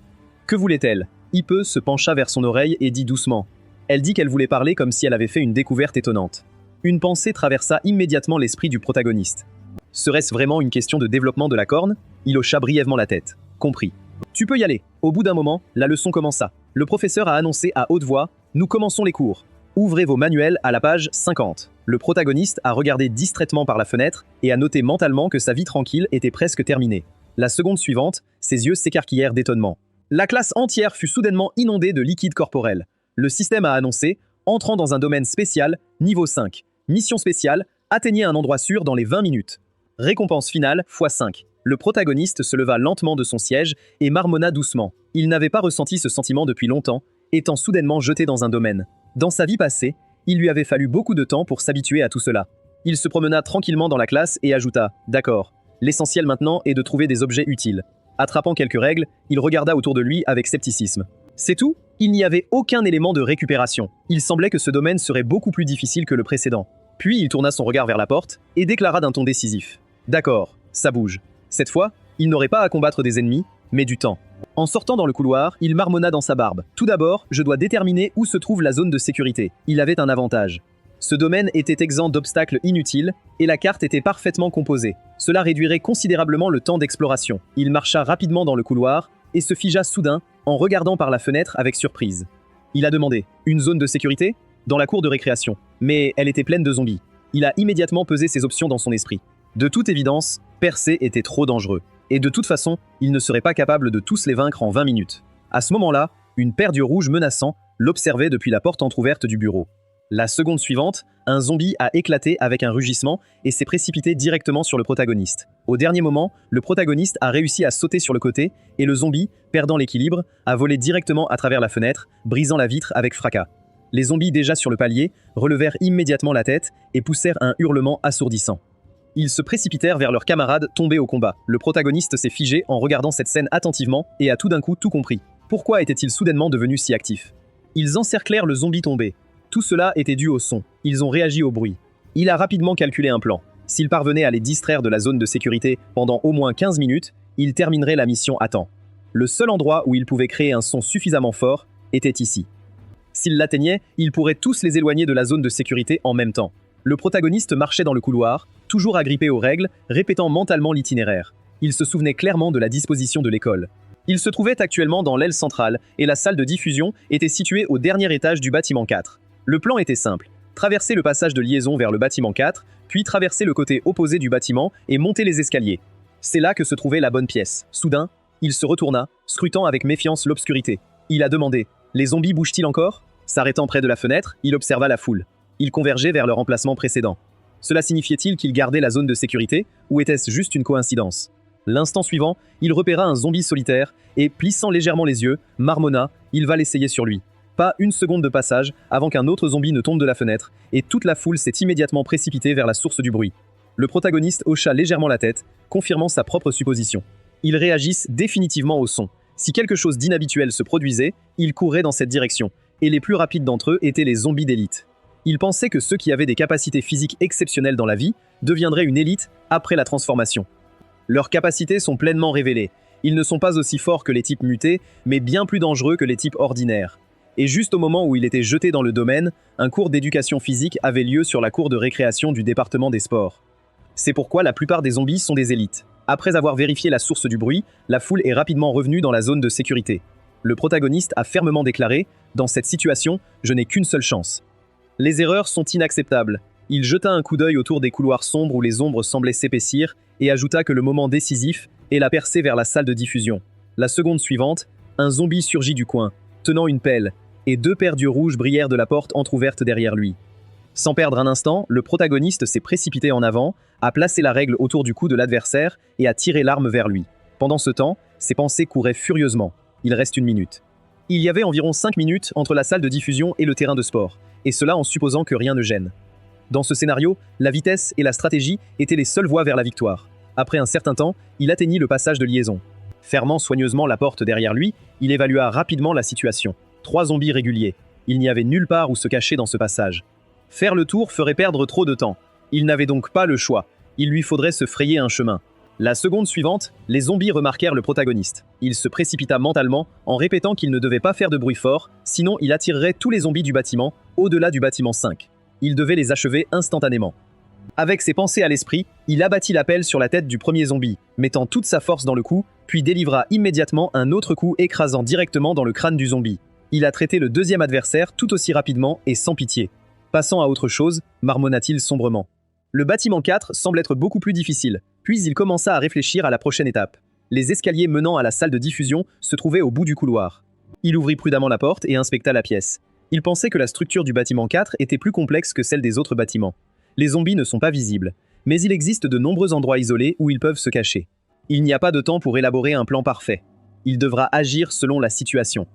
Que voulait-elle? Ippei se pencha vers son oreille et dit doucement. Elle dit qu'elle voulait parler comme si elle avait fait une découverte étonnante. Une pensée traversa immédiatement l'esprit du protagoniste. Serait-ce vraiment une question de développement de la corne? Il hocha brièvement la tête. Compris. Tu peux y aller. Au bout d'un moment, la leçon commença. Le professeur a annoncé à haute voix « Nous commençons les cours. Ouvrez vos manuels à la page 50. » Le protagoniste a regardé distraitement par la fenêtre et a noté mentalement que sa vie tranquille était presque terminée. La seconde suivante, ses yeux s'écarquillèrent d'étonnement. La classe entière fut soudainement inondée de liquide corporel. Le système a annoncé « Entrant dans un domaine spécial, niveau 5. Mission spéciale, atteignez un endroit sûr dans les 20 minutes. Récompense finale, x5. » Le protagoniste se leva lentement de son siège et marmonna doucement. Il n'avait pas ressenti ce sentiment depuis longtemps, étant soudainement jeté dans un domaine. Dans sa vie passée, il lui avait fallu beaucoup de temps pour s'habituer à tout cela. Il se promena tranquillement dans la classe et ajouta « D'accord, l'essentiel maintenant est de trouver des objets utiles. » Attrapant quelques règles, il regarda autour de lui avec scepticisme. C'est tout? Il n'y avait aucun élément de récupération. Il semblait que ce domaine serait beaucoup plus difficile que le précédent. Puis il tourna son regard vers la porte et déclara d'un ton décisif. « D'accord, ça bouge. Cette fois, il n'aurait pas à combattre des ennemis, mais du temps. » En sortant dans le couloir, il marmonna dans sa barbe. Tout d'abord, je dois déterminer où se trouve la zone de sécurité. Il avait un avantage. Ce domaine était exempt d'obstacles inutiles et la carte était parfaitement composée. Cela réduirait considérablement le temps d'exploration. Il marcha rapidement dans le couloir et se figea soudain en regardant par la fenêtre avec surprise. Il a demandé « Une zone de sécurité ?» Dans la cour de récréation. Mais elle était pleine de zombies. Il a immédiatement pesé ses options dans son esprit. De toute évidence, percer était trop dangereux. Et de toute façon, il ne serait pas capable de tous les vaincre en 20 minutes. À ce moment-là, une paire d'yeux rouges menaçants l'observait depuis la porte entrouverte du bureau. La seconde suivante, un zombie a éclaté avec un rugissement et s'est précipité directement sur le protagoniste. Au dernier moment, le protagoniste a réussi à sauter sur le côté et le zombie, perdant l'équilibre, a volé directement à travers la fenêtre, brisant la vitre avec fracas. Les zombies déjà sur le palier relevèrent immédiatement la tête et poussèrent un hurlement assourdissant. Ils se précipitèrent vers leurs camarades tombés au combat. Le protagoniste s'est figé en regardant cette scène attentivement et a tout d'un coup tout compris. Pourquoi était-il soudainement devenu si actif? Ils encerclèrent le zombie tombé. Tout cela était dû au son. Ils ont réagi au bruit. Il a rapidement calculé un plan. S'il parvenait à les distraire de la zone de sécurité pendant au moins 15 minutes, il terminerait la mission à temps. Le seul endroit où il pouvait créer un son suffisamment fort était ici. S'il l'atteignait, ils pourraient tous les éloigner de la zone de sécurité en même temps. Le protagoniste marchait dans le couloir, toujours agrippé aux règles, répétant mentalement l'itinéraire. Il se souvenait clairement de la disposition de l'école. Il se trouvait actuellement dans l'aile centrale et la salle de diffusion était située au dernier étage du bâtiment 4. Le plan était simple. Traverser le passage de liaison vers le bâtiment 4, puis traverser le côté opposé du bâtiment et monter les escaliers. C'est là que se trouvait la bonne pièce. Soudain, il se retourna, scrutant avec méfiance l'obscurité. Il a demandé « Les zombies bougent-ils encore ?» S'arrêtant près de la fenêtre, il observa la foule. Ils convergeaient vers leur emplacement précédent. Cela signifiait-il qu'ils gardaient la zone de sécurité, ou était-ce juste une coïncidence? L'instant suivant, il repéra un zombie solitaire et, plissant légèrement les yeux, marmonna « Il va l'essayer sur lui ». Pas une seconde de passage avant qu'un autre zombie ne tombe de la fenêtre, et toute la foule s'est immédiatement précipitée vers la source du bruit. Le protagoniste hocha légèrement la tête, confirmant sa propre supposition. Ils réagissent définitivement au son. Si quelque chose d'inhabituel se produisait, ils couraient dans cette direction, et les plus rapides d'entre eux étaient les zombies d'élite. Ils pensaient que ceux qui avaient des capacités physiques exceptionnelles dans la vie deviendraient une élite après la transformation. Leurs capacités sont pleinement révélées. Ils ne sont pas aussi forts que les types mutés, mais bien plus dangereux que les types ordinaires. Et juste au moment où il était jeté dans le domaine, un cours d'éducation physique avait lieu sur la cour de récréation du département des sports. C'est pourquoi la plupart des zombies sont des élites. Après avoir vérifié la source du bruit, la foule est rapidement revenue dans la zone de sécurité. Le protagoniste a fermement déclaré « Dans cette situation, je n'ai qu'une seule chance ». Les erreurs sont inacceptables. Il jeta un coup d'œil autour des couloirs sombres où les ombres semblaient s'épaissir et ajouta que le moment décisif est la percée vers la salle de diffusion. La seconde suivante, un zombie surgit du coin, tenant une pelle, et 2 paires d'yeux rouges brillèrent de la porte entr'ouverte derrière lui. Sans perdre un instant, le protagoniste s'est précipité en avant, a placé la règle autour du cou de l'adversaire et a tiré l'arme vers lui. Pendant ce temps, ses pensées couraient furieusement. Il reste 1 minute. Il y avait environ 5 minutes entre la salle de diffusion et le terrain de sport, et cela en supposant que rien ne gêne. Dans ce scénario, la vitesse et la stratégie étaient les seules voies vers la victoire. Après un certain temps, il atteignit le passage de liaison. Fermant soigneusement la porte derrière lui, il évalua rapidement la situation. 3 zombies réguliers. Il n'y avait nulle part où se cacher dans ce passage. Faire le tour ferait perdre trop de temps. Il n'avait donc pas le choix. Il lui faudrait se frayer un chemin. La seconde suivante, les zombies remarquèrent le protagoniste. Il se précipita mentalement en répétant qu'il ne devait pas faire de bruit fort, sinon il attirerait tous les zombies du bâtiment, au-delà du bâtiment 5. Il devait les achever instantanément. Avec ses pensées à l'esprit, il abattit la pelle sur la tête du premier zombie, mettant toute sa force dans le coup, puis délivra immédiatement un autre coup écrasant directement dans le crâne du zombie. Il a traité le deuxième adversaire tout aussi rapidement et sans pitié. Passant à autre chose, marmonna-t-il sombrement. Le bâtiment 4 semble être beaucoup plus difficile, puis il commença à réfléchir à la prochaine étape. Les escaliers menant à la salle de diffusion se trouvaient au bout du couloir. Il ouvrit prudemment la porte et inspecta la pièce. Il pensait que la structure du bâtiment 4 était plus complexe que celle des autres bâtiments. Les zombies ne sont pas visibles, mais il existe de nombreux endroits isolés où ils peuvent se cacher. Il n'y a pas de temps pour élaborer un plan parfait. Il devra agir selon la situation.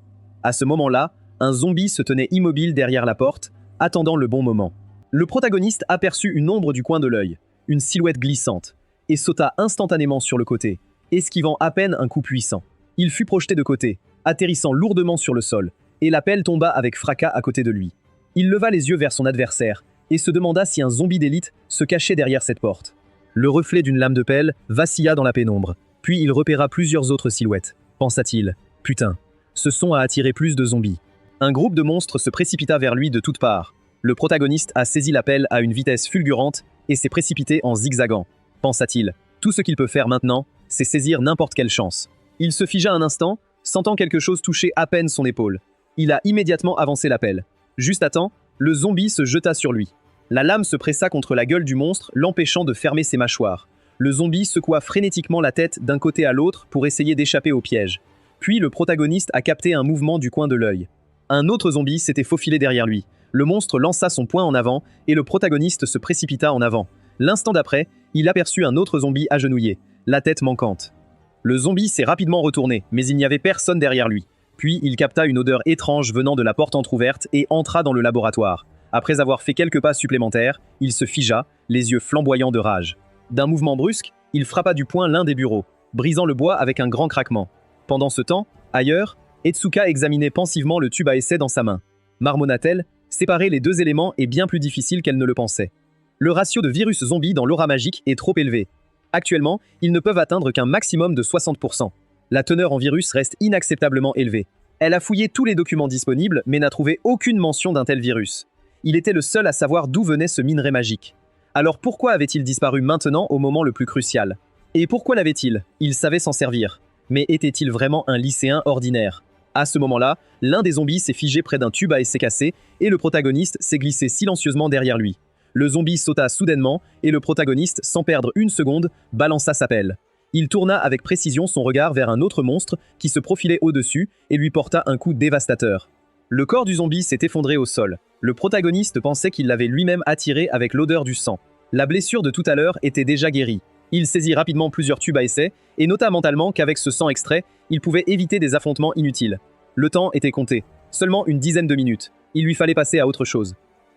À ce moment-là, un zombie se tenait immobile derrière la porte, attendant le bon moment. Le protagoniste aperçut une ombre du coin de l'œil, une silhouette glissante, et sauta instantanément sur le côté, esquivant à peine un coup puissant. Il fut projeté de côté, atterrissant lourdement sur le sol, et la pelle tomba avec fracas à côté de lui. Il leva les yeux vers son adversaire, et se demanda si un zombie d'élite se cachait derrière cette porte. Le reflet d'une lame de pelle vacilla dans la pénombre, puis il repéra plusieurs autres silhouettes. Pensa-t-il, « Putain, ce son a attiré plus de zombies. » Un groupe de monstres se précipita vers lui de toutes parts. Le protagoniste a saisi la pelle à une vitesse fulgurante et s'est précipité en zigzagant. Pensa-t-il, tout ce qu'il peut faire maintenant, c'est saisir n'importe quelle chance. Il se figea un instant, sentant quelque chose toucher à peine son épaule. Il a immédiatement avancé la pelle. Juste à temps, le zombie se jeta sur lui. La lame se pressa contre la gueule du monstre, l'empêchant de fermer ses mâchoires. Le zombie secoua frénétiquement la tête d'un côté à l'autre pour essayer d'échapper au piège. Puis le protagoniste a capté un mouvement du coin de l'œil. Un autre zombie s'était faufilé derrière lui. Le monstre lança son poing en avant et le protagoniste se précipita en avant. L'instant d'après, il aperçut un autre zombie agenouillé, la tête manquante. Le zombie s'est rapidement retourné, mais il n'y avait personne derrière lui. Puis il capta une odeur étrange venant de la porte entr'ouverte et entra dans le laboratoire. Après avoir fait quelques pas supplémentaires, il se figea, les yeux flamboyants de rage. D'un mouvement brusque, il frappa du poing l'un des bureaux, brisant le bois avec un grand craquement. Pendant ce temps, ailleurs, Etsuka examinait pensivement le tube à essai dans sa main. Marmonna-t-elle, séparer les deux éléments est bien plus difficile qu'elle ne le pensait. Le ratio de virus zombies dans l'aura magique est trop élevé. Actuellement, ils ne peuvent atteindre qu'un maximum de 60%. La teneur en virus reste inacceptablement élevée. Elle a fouillé tous les documents disponibles, mais n'a trouvé aucune mention d'un tel virus. Il était le seul à savoir d'où venait ce minerai magique. Alors pourquoi avait-il disparu maintenant au moment le plus crucial? Et pourquoi l'avait-il? Il savait s'en servir. Mais était-il vraiment un lycéen ordinaire? À ce moment-là, l'un des zombies s'est figé près d'un tube à essai cassé et le protagoniste s'est glissé silencieusement derrière lui. Le zombie sauta soudainement et le protagoniste, sans perdre une seconde, balança sa pelle. Il tourna avec précision son regard vers un autre monstre qui se profilait au-dessus et lui porta un coup dévastateur. Le corps du zombie s'est effondré au sol. Le protagoniste pensait qu'il l'avait lui-même attiré avec l'odeur du sang. La blessure de tout à l'heure était déjà guérie. Il saisit rapidement plusieurs tubes à essai et nota mentalement qu'avec ce sang extrait, il pouvait éviter des affrontements inutiles. Le temps était compté. Seulement une dizaine de minutes. Il lui fallait passer à autre chose.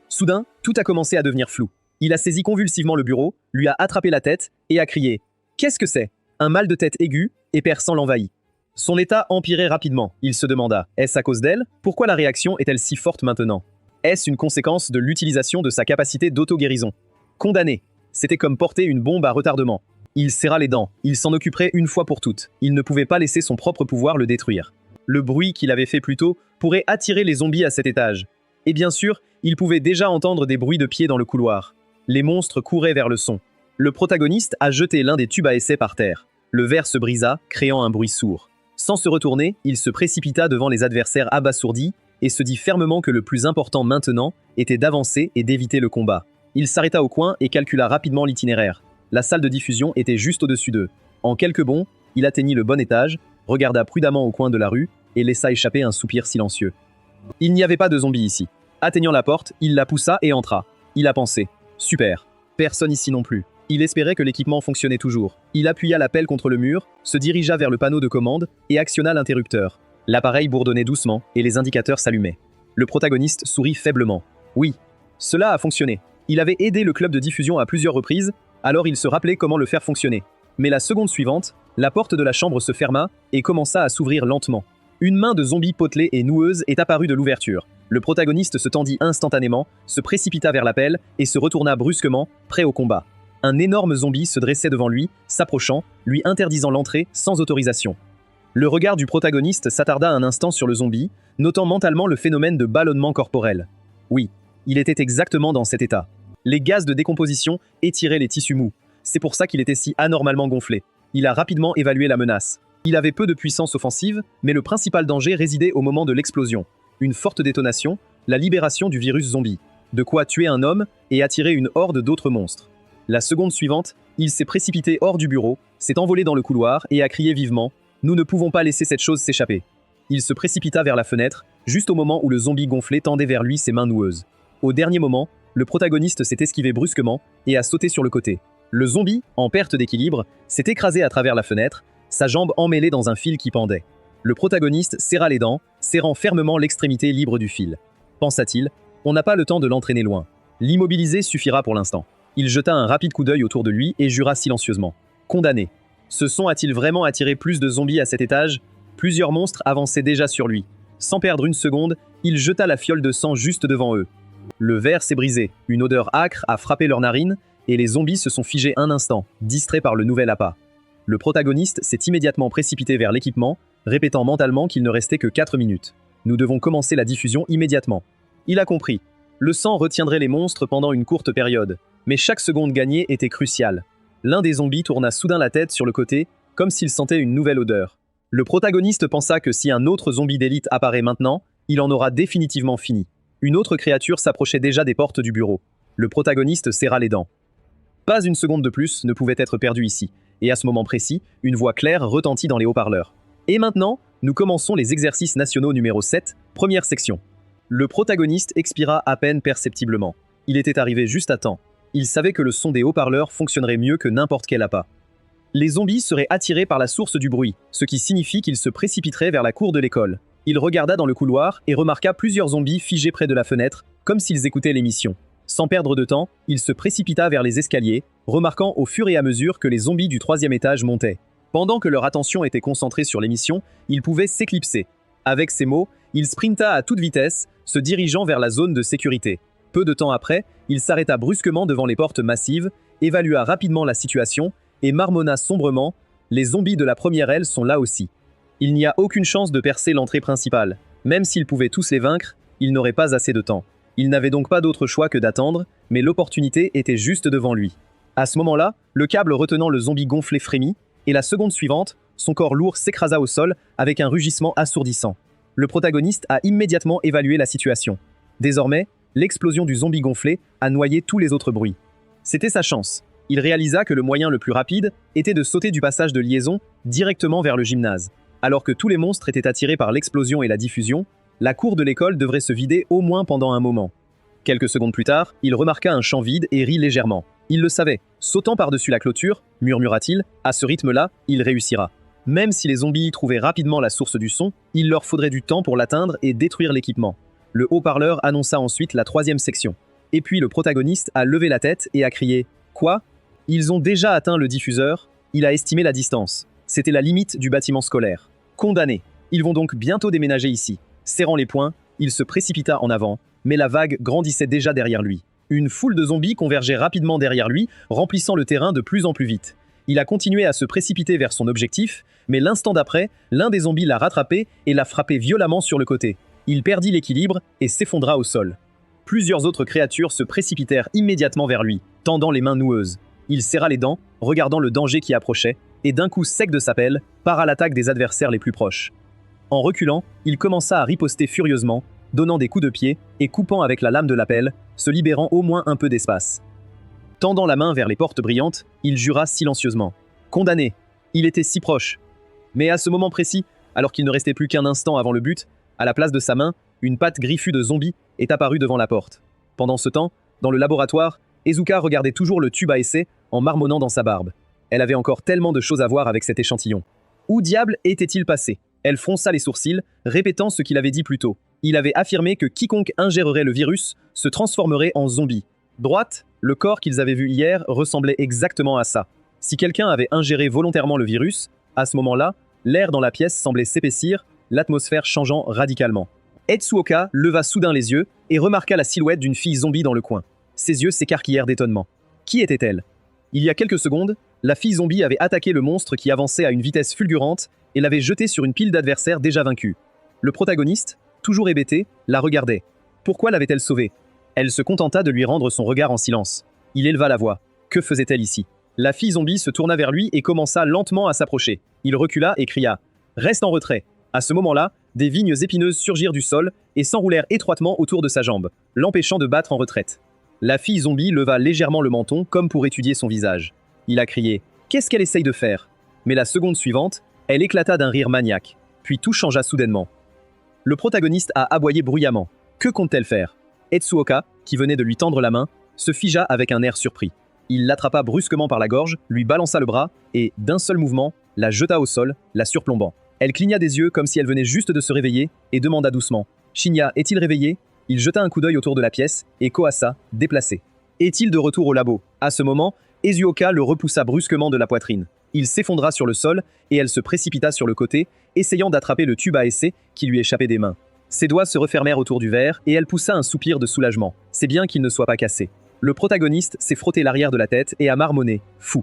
Soudain, tout a commencé à devenir flou. Il a saisi convulsivement le bureau, lui a attrapé la tête et a crié « Qu'est-ce que c'est ?» Un mal de tête aigu et perçant l'envahit. Son état empirait rapidement. Il se demanda « Est-ce à cause d'elle? Pourquoi la réaction est-elle si forte maintenant? Est-ce une conséquence de l'utilisation de sa capacité d'auto-guérison? Condamné. C'était comme porter une bombe à retardement. Il serra les dents. Il s'en occuperait une fois pour toutes. Il ne pouvait pas laisser son propre pouvoir le détruire. Le bruit qu'il avait fait plus tôt pourrait attirer les zombies à cet étage. Et bien sûr, il pouvait déjà entendre des bruits de pieds dans le couloir. Les monstres couraient vers le son. Le protagoniste a jeté l'un des tubes à essai par terre. Le verre se brisa, créant un bruit sourd. Sans se retourner, il se précipita devant les adversaires abasourdis et se dit fermement que le plus important maintenant était d'avancer et d'éviter le combat. Il s'arrêta au coin et calcula rapidement l'itinéraire. La salle de diffusion était juste au-dessus d'eux. En quelques bonds, il atteignit le bon étage, regarda prudemment au coin de la rue et laissa échapper un soupir silencieux. Il n'y avait pas de zombies ici. Atteignant la porte, il la poussa et entra. Il a pensé. Super. Personne ici non plus. Il espérait que l'équipement fonctionnait toujours. Il appuya la pelle contre le mur, se dirigea vers le panneau de commande et actionna l'interrupteur. L'appareil bourdonnait doucement et les indicateurs s'allumaient. Le protagoniste sourit faiblement. Oui, cela a fonctionné. Il avait aidé le club de diffusion à plusieurs reprises, alors il se rappelait comment le faire fonctionner. Mais la seconde suivante, la porte de la chambre se ferma et commença à s'ouvrir lentement. Une main de zombie potelée et noueuse est apparue de l'ouverture. Le protagoniste se tendit instantanément, se précipita vers la pelle et se retourna brusquement, prêt au combat. Un énorme zombie se dressait devant lui, s'approchant, lui interdisant l'entrée sans autorisation. Le regard du protagoniste s'attarda un instant sur le zombie, notant mentalement le phénomène de ballonnement corporel. Oui, il était exactement dans cet état. Les gaz de décomposition étiraient les tissus mous. C'est pour ça qu'il était si anormalement gonflé. Il a rapidement évalué la menace. Il avait peu de puissance offensive, mais le principal danger résidait au moment de l'explosion. Une forte détonation, la libération du virus zombie. De quoi tuer un homme et attirer une horde d'autres monstres. La seconde suivante, il s'est précipité hors du bureau, s'est envolé dans le couloir et a crié vivement « Nous ne pouvons pas laisser cette chose s'échapper ». Il se précipita vers la fenêtre, juste au moment où le zombie gonflé tendait vers lui ses mains noueuses. Au dernier moment, le protagoniste s'est esquivé brusquement et a sauté sur le côté. Le zombie, en perte d'équilibre, s'est écrasé à travers la fenêtre, sa jambe emmêlée dans un fil qui pendait. Le protagoniste serra les dents, serrant fermement l'extrémité libre du fil. Pensa-t-il, on n'a pas le temps de l'entraîner loin. L'immobiliser suffira pour l'instant. Il jeta un rapide coup d'œil autour de lui et jura silencieusement. Condamné. Ce son a-t-il vraiment attiré plus de zombies à cet étage? Plusieurs monstres avançaient déjà sur lui. Sans perdre une seconde, il jeta la fiole de sang juste devant eux. Le verre s'est brisé, une odeur âcre a frappé leurs narines, et les zombies se sont figés un instant, distraits par le nouvel appât. Le protagoniste s'est immédiatement précipité vers l'équipement, répétant mentalement qu'il ne restait que 4 minutes. Nous devons commencer la diffusion immédiatement. Il a compris. Le sang retiendrait les monstres pendant une courte période, mais chaque seconde gagnée était cruciale. L'un des zombies tourna soudain la tête sur le côté, comme s'il sentait une nouvelle odeur. Le protagoniste pensa que si un autre zombie d'élite apparaît maintenant, il en aura définitivement fini. Une autre créature s'approchait déjà des portes du bureau. Le protagoniste serra les dents. Pas une seconde de plus ne pouvait être perdue ici, et à ce moment précis, une voix claire retentit dans les haut-parleurs. Et maintenant, nous commençons les exercices nationaux numéro 7, première section. Le protagoniste expira à peine perceptiblement. Il était arrivé juste à temps. Il savait que le son des haut-parleurs fonctionnerait mieux que n'importe quel appât. Les zombies seraient attirés par la source du bruit, ce qui signifie qu'ils se précipiteraient vers la cour de l'école. Il regarda dans le couloir et remarqua plusieurs zombies figés près de la fenêtre, comme s'ils écoutaient l'émission. Sans perdre de temps, il se précipita vers les escaliers, remarquant au fur et à mesure que les zombies du 3e étage montaient. Pendant que leur attention était concentrée sur l'émission, il pouvait s'éclipser. Avec ces mots, il sprinta à toute vitesse, se dirigeant vers la zone de sécurité. Peu de temps après, il s'arrêta brusquement devant les portes massives, évalua rapidement la situation et marmonna sombrement « Les zombies de la première aile sont là aussi ». Il n'y a aucune chance de percer l'entrée principale. Même s'il pouvait tous les vaincre, il n'aurait pas assez de temps. Il n'avait donc pas d'autre choix que d'attendre, mais l'opportunité était juste devant lui. À ce moment-là, le câble retenant le zombie gonflé frémit, et la seconde suivante, son corps lourd s'écrasa au sol avec un rugissement assourdissant. Le protagoniste a immédiatement évalué la situation. Désormais, l'explosion du zombie gonflé a noyé tous les autres bruits. C'était sa chance. Il réalisa que le moyen le plus rapide était de sauter du passage de liaison directement vers le gymnase. Alors que tous les monstres étaient attirés par l'explosion et la diffusion, la cour de l'école devrait se vider au moins pendant un moment. Quelques secondes plus tard, il remarqua un champ vide et rit légèrement. Il le savait. Sautant par-dessus la clôture, murmura-t-il, à ce rythme-là, il réussira. Même si les zombies trouvaient rapidement la source du son, il leur faudrait du temps pour l'atteindre et détruire l'équipement. Le haut-parleur annonça ensuite la 3e section. Et puis le protagoniste a levé la tête et a crié « Quoi ? Ils ont déjà atteint le diffuseur ?» Il a estimé la distance. C'était la limite du bâtiment scolaire. Condamné. Ils vont donc bientôt déménager ici. Serrant les poings, il se précipita en avant, mais la vague grandissait déjà derrière lui. Une foule de zombies convergeait rapidement derrière lui, remplissant le terrain de plus en plus vite. Il a continué à se précipiter vers son objectif, mais l'instant d'après, l'un des zombies l'a rattrapé et l'a frappé violemment sur le côté. Il perdit l'équilibre et s'effondra au sol. Plusieurs autres créatures se précipitèrent immédiatement vers lui, tendant les mains noueuses. Il serra les dents, regardant le danger qui approchait, et d'un coup sec de sa pelle, part à l'attaque des adversaires les plus proches. En reculant, il commença à riposter furieusement, donnant des coups de pied et coupant avec la lame de la pelle, se libérant au moins un peu d'espace. Tendant la main vers les portes brillantes, il jura silencieusement. Condamné. Il était si proche. Mais à ce moment précis, alors qu'il ne restait plus qu'un instant avant le but, à la place de sa main, une patte griffue de zombie est apparue devant la porte. Pendant ce temps, dans le laboratoire, Ezuka regardait toujours le tube à essai en marmonnant dans sa barbe. Elle avait encore tellement de choses à voir avec cet échantillon. Où diable était-il passé? Elle fronça les sourcils, répétant ce qu'il avait dit plus tôt. Il avait affirmé que quiconque ingérerait le virus se transformerait en zombie. Droite, le corps qu'ils avaient vu hier ressemblait exactement à ça. Si quelqu'un avait ingéré volontairement le virus, à ce moment-là, l'air dans la pièce semblait s'épaissir, l'atmosphère changeant radicalement. Etsuoka leva soudain les yeux et remarqua la silhouette d'une fille zombie dans le coin. Ses yeux s'écarquillèrent d'étonnement. Qui était-elle? Il y a quelques secondes, la fille zombie avait attaqué le monstre qui avançait à une vitesse fulgurante et l'avait jeté sur une pile d'adversaires déjà vaincus. Le protagoniste, toujours hébété, la regardait. Pourquoi l'avait-elle sauvée? Elle se contenta de lui rendre son regard en silence. Il éleva la voix. Que faisait-elle ici? La fille zombie se tourna vers lui et commença lentement à s'approcher. Il recula et cria « Reste en retrait !» À ce moment-là, des vignes épineuses surgirent du sol et s'enroulèrent étroitement autour de sa jambe, l'empêchant de battre en retraite. La fille zombie leva légèrement le menton comme pour étudier son visage. Il a crié « Qu'est-ce qu'elle essaye de faire ?» Mais la seconde suivante, elle éclata d'un rire maniaque. Puis tout changea soudainement. Le protagoniste a aboyé bruyamment. Que compte-t-elle faire? Etsuoka, qui venait de lui tendre la main, se figea avec un air surpris. Il l'attrapa brusquement par la gorge, lui balança le bras et, d'un seul mouvement, la jeta au sol, la surplombant. Elle cligna des yeux comme si elle venait juste de se réveiller et demanda doucement « Shinya, est-il réveillé ?» Il jeta un coup d'œil autour de la pièce et coassa, déplacé. Est-il de retour au labo? À ce moment, Ezuoka le repoussa brusquement de la poitrine. Il s'effondra sur le sol et elle se précipita sur le côté, essayant d'attraper le tube à essai qui lui échappait des mains. Ses doigts se refermèrent autour du verre et elle poussa un soupir de soulagement. C'est bien qu'il ne soit pas cassé. Le protagoniste s'est frotté l'arrière de la tête et a marmonné « Fou ».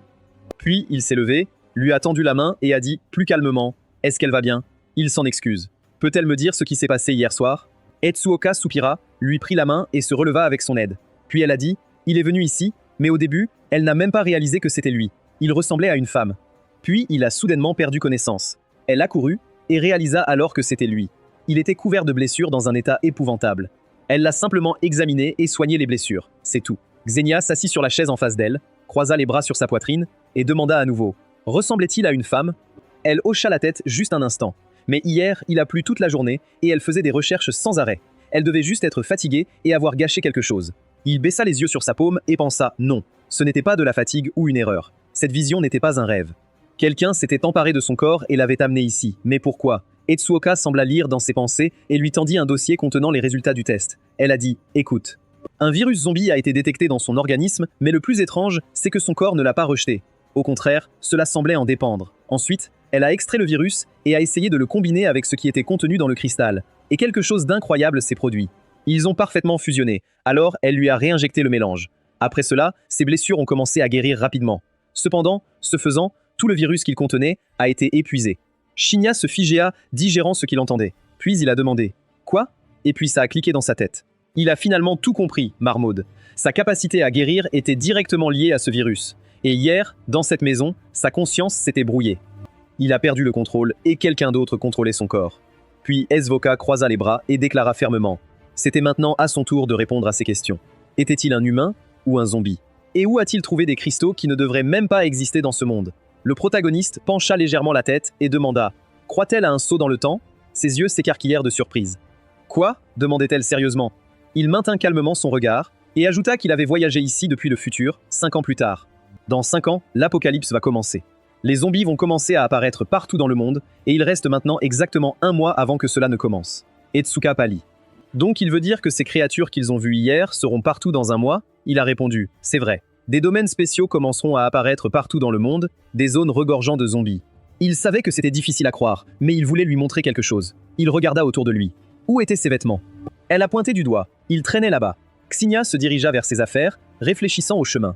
Puis il s'est levé, lui a tendu la main et a dit plus calmement « Est-ce qu'elle va bien ?» Il s'en excuse. Peut-elle me dire ce qui s'est passé hier soir? Etsuoka soupira, lui prit la main et se releva avec son aide. Puis elle a dit « Il est venu ici, mais au début, elle n'a même pas réalisé que c'était lui. Il ressemblait à une femme. » Puis il a soudainement perdu connaissance. Elle accourut et réalisa alors que c'était lui. Il était couvert de blessures dans un état épouvantable. Elle l'a simplement examiné et soigné les blessures. C'est tout. Xenia s'assit sur la chaise en face d'elle, croisa les bras sur sa poitrine et demanda à nouveau « Ressemblait-il à une femme ?» Elle hocha la tête juste un instant. Mais hier, il a plu toute la journée et elle faisait des recherches sans arrêt. Elle devait juste être fatiguée et avoir gâché quelque chose. Il baissa les yeux sur sa paume et pensa « Non, ce n'était pas de la fatigue ou une erreur. Cette vision n'était pas un rêve. » Quelqu'un s'était emparé de son corps et l'avait amené ici. Mais pourquoi? Etsuoka sembla lire dans ses pensées et lui tendit un dossier contenant les résultats du test. Elle a dit « Écoute. Un virus zombie a été détecté dans son organisme, mais le plus étrange, c'est que son corps ne l'a pas rejeté. Au contraire, cela semblait en dépendre. Ensuite, elle a extrait le virus et a essayé de le combiner avec ce qui était contenu dans le cristal. Et quelque chose d'incroyable s'est produit. Ils ont parfaitement fusionné, alors elle lui a réinjecté le mélange. Après cela, ses blessures ont commencé à guérir rapidement. Cependant, ce faisant, tout le virus qu'il contenait a été épuisé. Shinya se figea, digérant ce qu'il entendait. Puis il a demandé « Quoi ?» Et puis ça a cliqué dans sa tête. Il a finalement tout compris, Marmaude. Sa capacité à guérir était directement liée à ce virus. Et hier, dans cette maison, sa conscience s'était brouillée. Il a perdu le contrôle et quelqu'un d'autre contrôlait son corps. Puis Ezuoka croisa les bras et déclara fermement « C'était maintenant à son tour de répondre à ces questions. Était-il un humain ou un zombie? Et où a-t-il trouvé des cristaux qui ne devraient même pas exister dans ce monde ?» Le protagoniste pencha légèrement la tête et demanda « Croit-elle à un saut dans le temps ?» Ses yeux s'écarquillèrent de surprise. « Quoi ?» demandait-elle sérieusement. Il maintint calmement son regard et ajouta qu'il avait voyagé ici depuis le futur, 5 ans plus tard. Dans 5 ans, l'apocalypse va commencer. Les zombies vont commencer à apparaître partout dans le monde et il reste maintenant exactement 1 mois avant que cela ne commence. Etsuka pâlit. Donc il veut dire que ces créatures qu'ils ont vues hier seront partout dans 1 mois? Il a répondu « C'est vrai. Des domaines spéciaux commenceront à apparaître partout dans le monde, des zones regorgeant de zombies. » Il savait que c'était difficile à croire, mais il voulait lui montrer quelque chose. Il regarda autour de lui. Où étaient ses vêtements? Elle a pointé du doigt. Il traînait là-bas. Xenia se dirigea vers ses affaires, réfléchissant au chemin.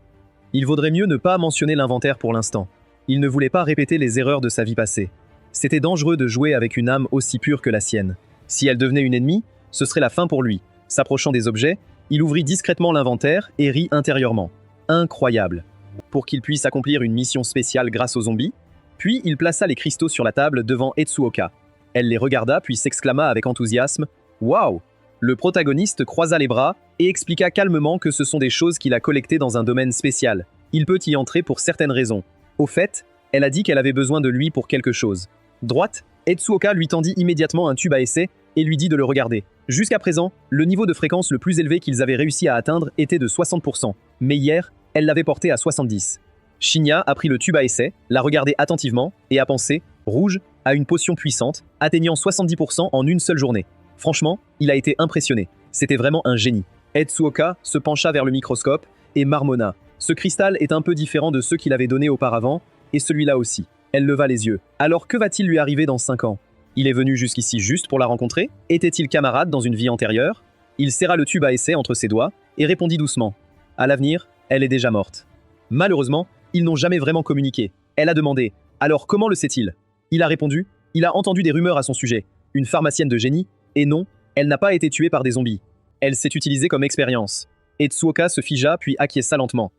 Il vaudrait mieux ne pas mentionner l'inventaire pour l'instant. Il ne voulait pas répéter les erreurs de sa vie passée. C'était dangereux de jouer avec une âme aussi pure que la sienne. Si elle devenait une ennemie, ce serait la fin pour lui. S'approchant des objets, il ouvrit discrètement l'inventaire et rit intérieurement. Incroyable. Pour qu'il puisse accomplir une mission spéciale grâce aux zombies, Puis il plaça les cristaux sur la table devant Etsuoka. Elle les regarda puis s'exclama avec enthousiasme « Waouh !» Le protagoniste croisa les bras et expliqua calmement que ce sont des choses qu'il a collectées dans un domaine spécial. Il peut y entrer pour certaines raisons. Au fait, elle a dit qu'elle avait besoin de lui pour quelque chose. Droite, Etsuoka lui tendit immédiatement un tube à essai et lui dit de le regarder. Jusqu'à présent, le niveau de fréquence le plus élevé qu'ils avaient réussi à atteindre était de 60%, mais hier, elle l'avait porté à 70%. Shinya a pris le tube à essai, l'a regardé attentivement et a pensé, rouge, à une potion puissante, atteignant 70% en une seule journée. Franchement, il a été impressionné. C'était vraiment un génie. Etsuoka se pencha vers le microscope et marmonna. Ce cristal est un peu différent de ceux qu'il avait donnés auparavant, et celui-là aussi. Elle leva les yeux. Alors que va-t-il lui arriver dans 5 ans? Il est venu jusqu'ici juste pour la rencontrer? Était-il camarade dans une vie antérieure? Il serra le tube à essai entre ses doigts et répondit doucement. À l'avenir, elle est déjà morte. Malheureusement, ils n'ont jamais vraiment communiqué. Elle a demandé. Alors comment le sait-il? Il a répondu. Il a entendu des rumeurs à son sujet. Une pharmacienne de génie. Et non, elle n'a pas été tuée par des zombies. Elle s'est utilisée comme expérience. Etsuoka se figea puis acquiesça lentement.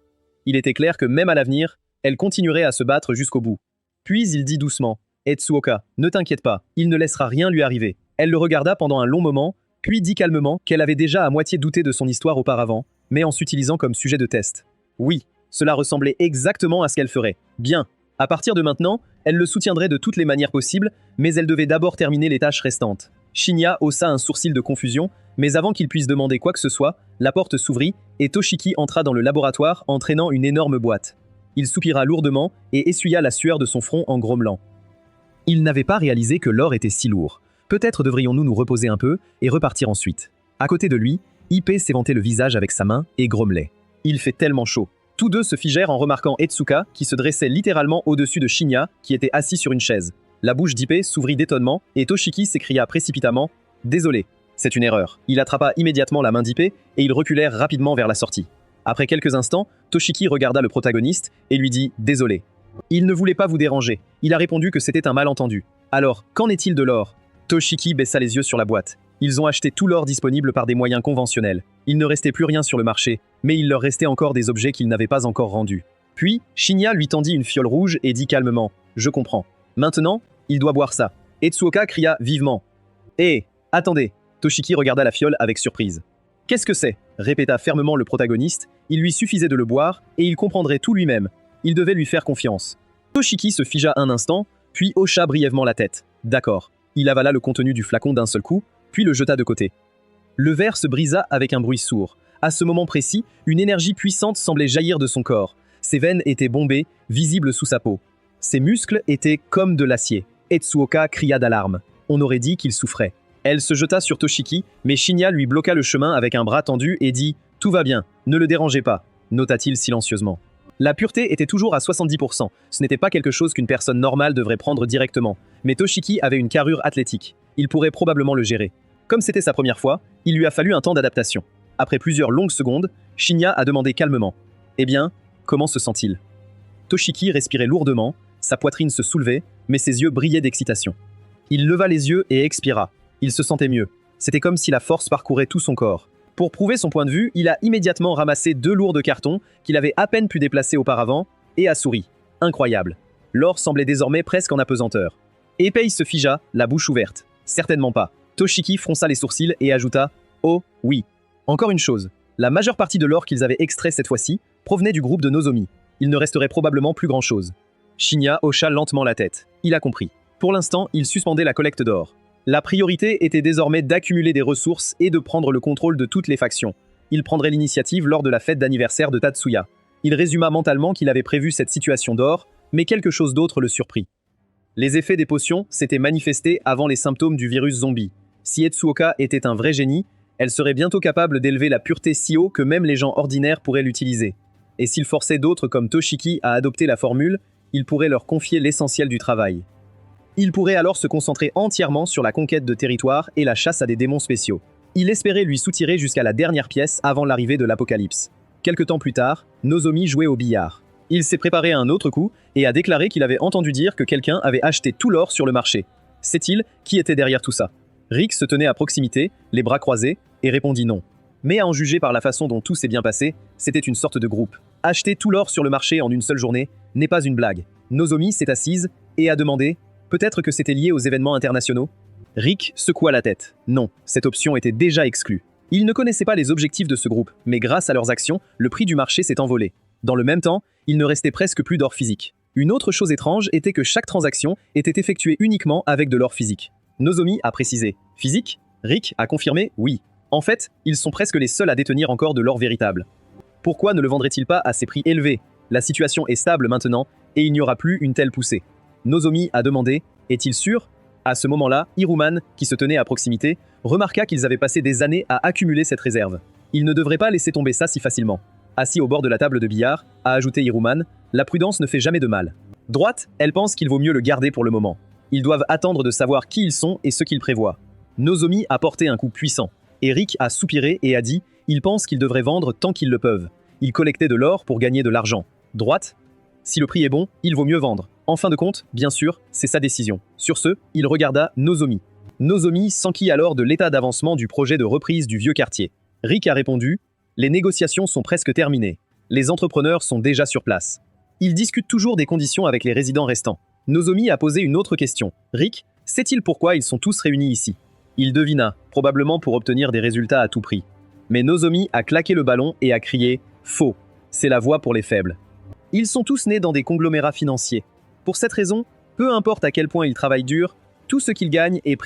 Il était clair que même à l'avenir, elle continuerait à se battre jusqu'au bout. Puis il dit doucement « Etsuoka, ne t'inquiète pas, il ne laissera rien lui arriver. » Elle le regarda pendant un long moment, puis dit calmement qu'elle avait déjà à moitié douté de son histoire auparavant, mais en s'utilisant comme sujet de test. Oui, cela ressemblait exactement à ce qu'elle ferait. Bien. À partir de maintenant, elle le soutiendrait de toutes les manières possibles, mais elle devait d'abord terminer les tâches restantes. Shinya haussa un sourcil de confusion, mais avant qu'il puisse demander quoi que ce soit, la porte s'ouvrit et Toshiki entra dans le laboratoire en traînant une énorme boîte. Il soupira lourdement et essuya la sueur de son front en grommelant. Il n'avait pas réalisé que l'or était si lourd. Peut-être devrions-nous nous reposer un peu et repartir ensuite. À côté de lui, Ipei s'éventait le visage avec sa main et grommelait. Il fait tellement chaud. Tous deux se figèrent en remarquant Etsuka qui se dressait littéralement au-dessus de Shinya qui était assis sur une chaise. La bouche d'Ipei s'ouvrit d'étonnement et Toshiki s'écria précipitamment « Désolé, c'est une erreur ». Il attrapa immédiatement la main d'Ipei et ils reculèrent rapidement vers la sortie. Après quelques instants, Toshiki regarda le protagoniste et lui dit « Désolé ». Il ne voulait pas vous déranger. Il a répondu que c'était un malentendu. Alors, qu'en est-il de l'or? Toshiki baissa les yeux sur la boîte. Ils ont acheté tout l'or disponible par des moyens conventionnels. Il ne restait plus rien sur le marché, mais il leur restait encore des objets qu'ils n'avaient pas encore rendus. Puis, Shinya lui tendit une fiole rouge et dit calmement « Je comprends. Maintenant, il doit boire ça. » Etsuoka cria vivement « Hé, attendez !» Toshiki regarda la fiole avec surprise. « Qu'est-ce que c'est ?» répéta fermement le protagoniste. Il lui suffisait de le boire et il comprendrait tout lui-même. Il devait lui faire confiance. Toshiki se figea un instant, puis hocha brièvement la tête. D'accord. Il avala le contenu du flacon d'un seul coup, puis le jeta de côté. Le verre se brisa avec un bruit sourd. À ce moment précis, une énergie puissante semblait jaillir de son corps. Ses veines étaient bombées, visibles sous sa peau. Ses muscles étaient comme de l'acier. Etsuoka cria d'alarme. On aurait dit qu'il souffrait. Elle se jeta sur Toshiki, mais Shinya lui bloqua le chemin avec un bras tendu et dit « Tout va bien, ne le dérangez pas », nota-t-il silencieusement. La pureté était toujours à 70%. Ce n'était pas quelque chose qu'une personne normale devrait prendre directement. Mais Toshiki avait une carrure athlétique. Il pourrait probablement le gérer. Comme c'était sa première fois, il lui a fallu un temps d'adaptation. Après plusieurs longues secondes, Shinya a demandé calmement « Eh bien, comment se sent-il » Toshiki respirait lourdement, sa poitrine se soulevait, mais ses yeux brillaient d'excitation. Il leva les yeux et expira. Il se sentait mieux. C'était comme si la force parcourait tout son corps. Pour prouver son point de vue, il a immédiatement ramassé 2 lourds cartons qu'il avait à peine pu déplacer auparavant et a souri. Incroyable. L'or semblait désormais presque en apesanteur. Ipei se figea, la bouche ouverte. Certainement pas. Toshiki fronça les sourcils et ajouta « Oh, oui. Encore une chose. La majeure partie de l'or qu'ils avaient extrait cette fois-ci provenait du groupe de Nozomi. Il ne resterait probablement plus grand-chose. » Shinya hocha lentement la tête. Il a compris. Pour l'instant, il suspendait la collecte d'or. La priorité était désormais d'accumuler des ressources et de prendre le contrôle de toutes les factions. Il prendrait l'initiative lors de la fête d'anniversaire de Tatsuya. Il résuma mentalement qu'il avait prévu cette situation d'or, mais quelque chose d'autre le surprit. Les effets des potions s'étaient manifestés avant les symptômes du virus zombie. Si Etsuoka était un vrai génie, elle serait bientôt capable d'élever la pureté si haut que même les gens ordinaires pourraient l'utiliser. Et s'il forçait d'autres comme Toshiki à adopter la formule, il pourrait leur confier l'essentiel du travail. Il pourrait alors se concentrer entièrement sur la conquête de territoire et la chasse à des démons spéciaux. Il espérait lui soutirer jusqu'à la dernière pièce avant l'arrivée de l'apocalypse. Quelque temps plus tard, Nozomi jouait au billard. Il s'est préparé à un autre coup et a déclaré qu'il avait entendu dire que quelqu'un avait acheté tout l'or sur le marché. Sait-il qui était derrière tout ça? Rick se tenait à proximité, les bras croisés, et répondit non. Mais à en juger par la façon dont tout s'est bien passé, c'était une sorte de groupe. Acheter tout l'or sur le marché en une seule journée n'est pas une blague. Nozomi s'est assise et a demandé « Peut-être que c'était lié aux événements internationaux ?» Rick secoua la tête. Non, cette option était déjà exclue. Ils ne connaissaient pas les objectifs de ce groupe, mais grâce à leurs actions, le prix du marché s'est envolé. Dans le même temps, il ne restait presque plus d'or physique. Une autre chose étrange était que chaque transaction était effectuée uniquement avec de l'or physique. Nozomi a précisé « Physique ?» Rick a confirmé « Oui ». En fait, ils sont presque les seuls à détenir encore de l'or véritable. Pourquoi ne le vendraient-ils pas à ces prix élevés? La situation est stable maintenant et il n'y aura plus une telle poussée. Nozomi a demandé « Est-il sûr ?» À ce moment-là, Hiruman, qui se tenait à proximité, remarqua qu'ils avaient passé des années à accumuler cette réserve. Ils ne devraient pas laisser tomber ça si facilement. Assis au bord de la table de billard, a ajouté Hiruman, la prudence ne fait jamais de mal. Droite, elle pense qu'il vaut mieux le garder pour le moment. Ils doivent attendre de savoir qui ils sont et ce qu'ils prévoient. Nozomi a porté un coup puissant. Eric a soupiré et a dit « Ils pensent qu'ils devraient vendre tant qu'ils le peuvent. Ils collectaient de l'or pour gagner de l'argent. » Droite, si le prix est bon, il vaut mieux vendre. En fin de compte, bien sûr, c'est sa décision. Sur ce, il regarda Nozomi. Nozomi s'enquit alors de l'état d'avancement du projet de reprise du vieux quartier. Rick a répondu « Les négociations sont presque terminées. Les entrepreneurs sont déjà sur place. Ils discutent toujours des conditions avec les résidents restants. » Nozomi a posé une autre question. Rick, sait-il pourquoi ils sont tous réunis ici? Il devina, probablement pour obtenir des résultats à tout prix. Mais Nozomi a claqué le ballon et a crié « Faux, c'est la voie pour les faibles. » Ils sont tous nés dans des conglomérats financiers. Pour cette raison, peu importe à quel point ils travaillent dur, tout ce qu'ils gagnent est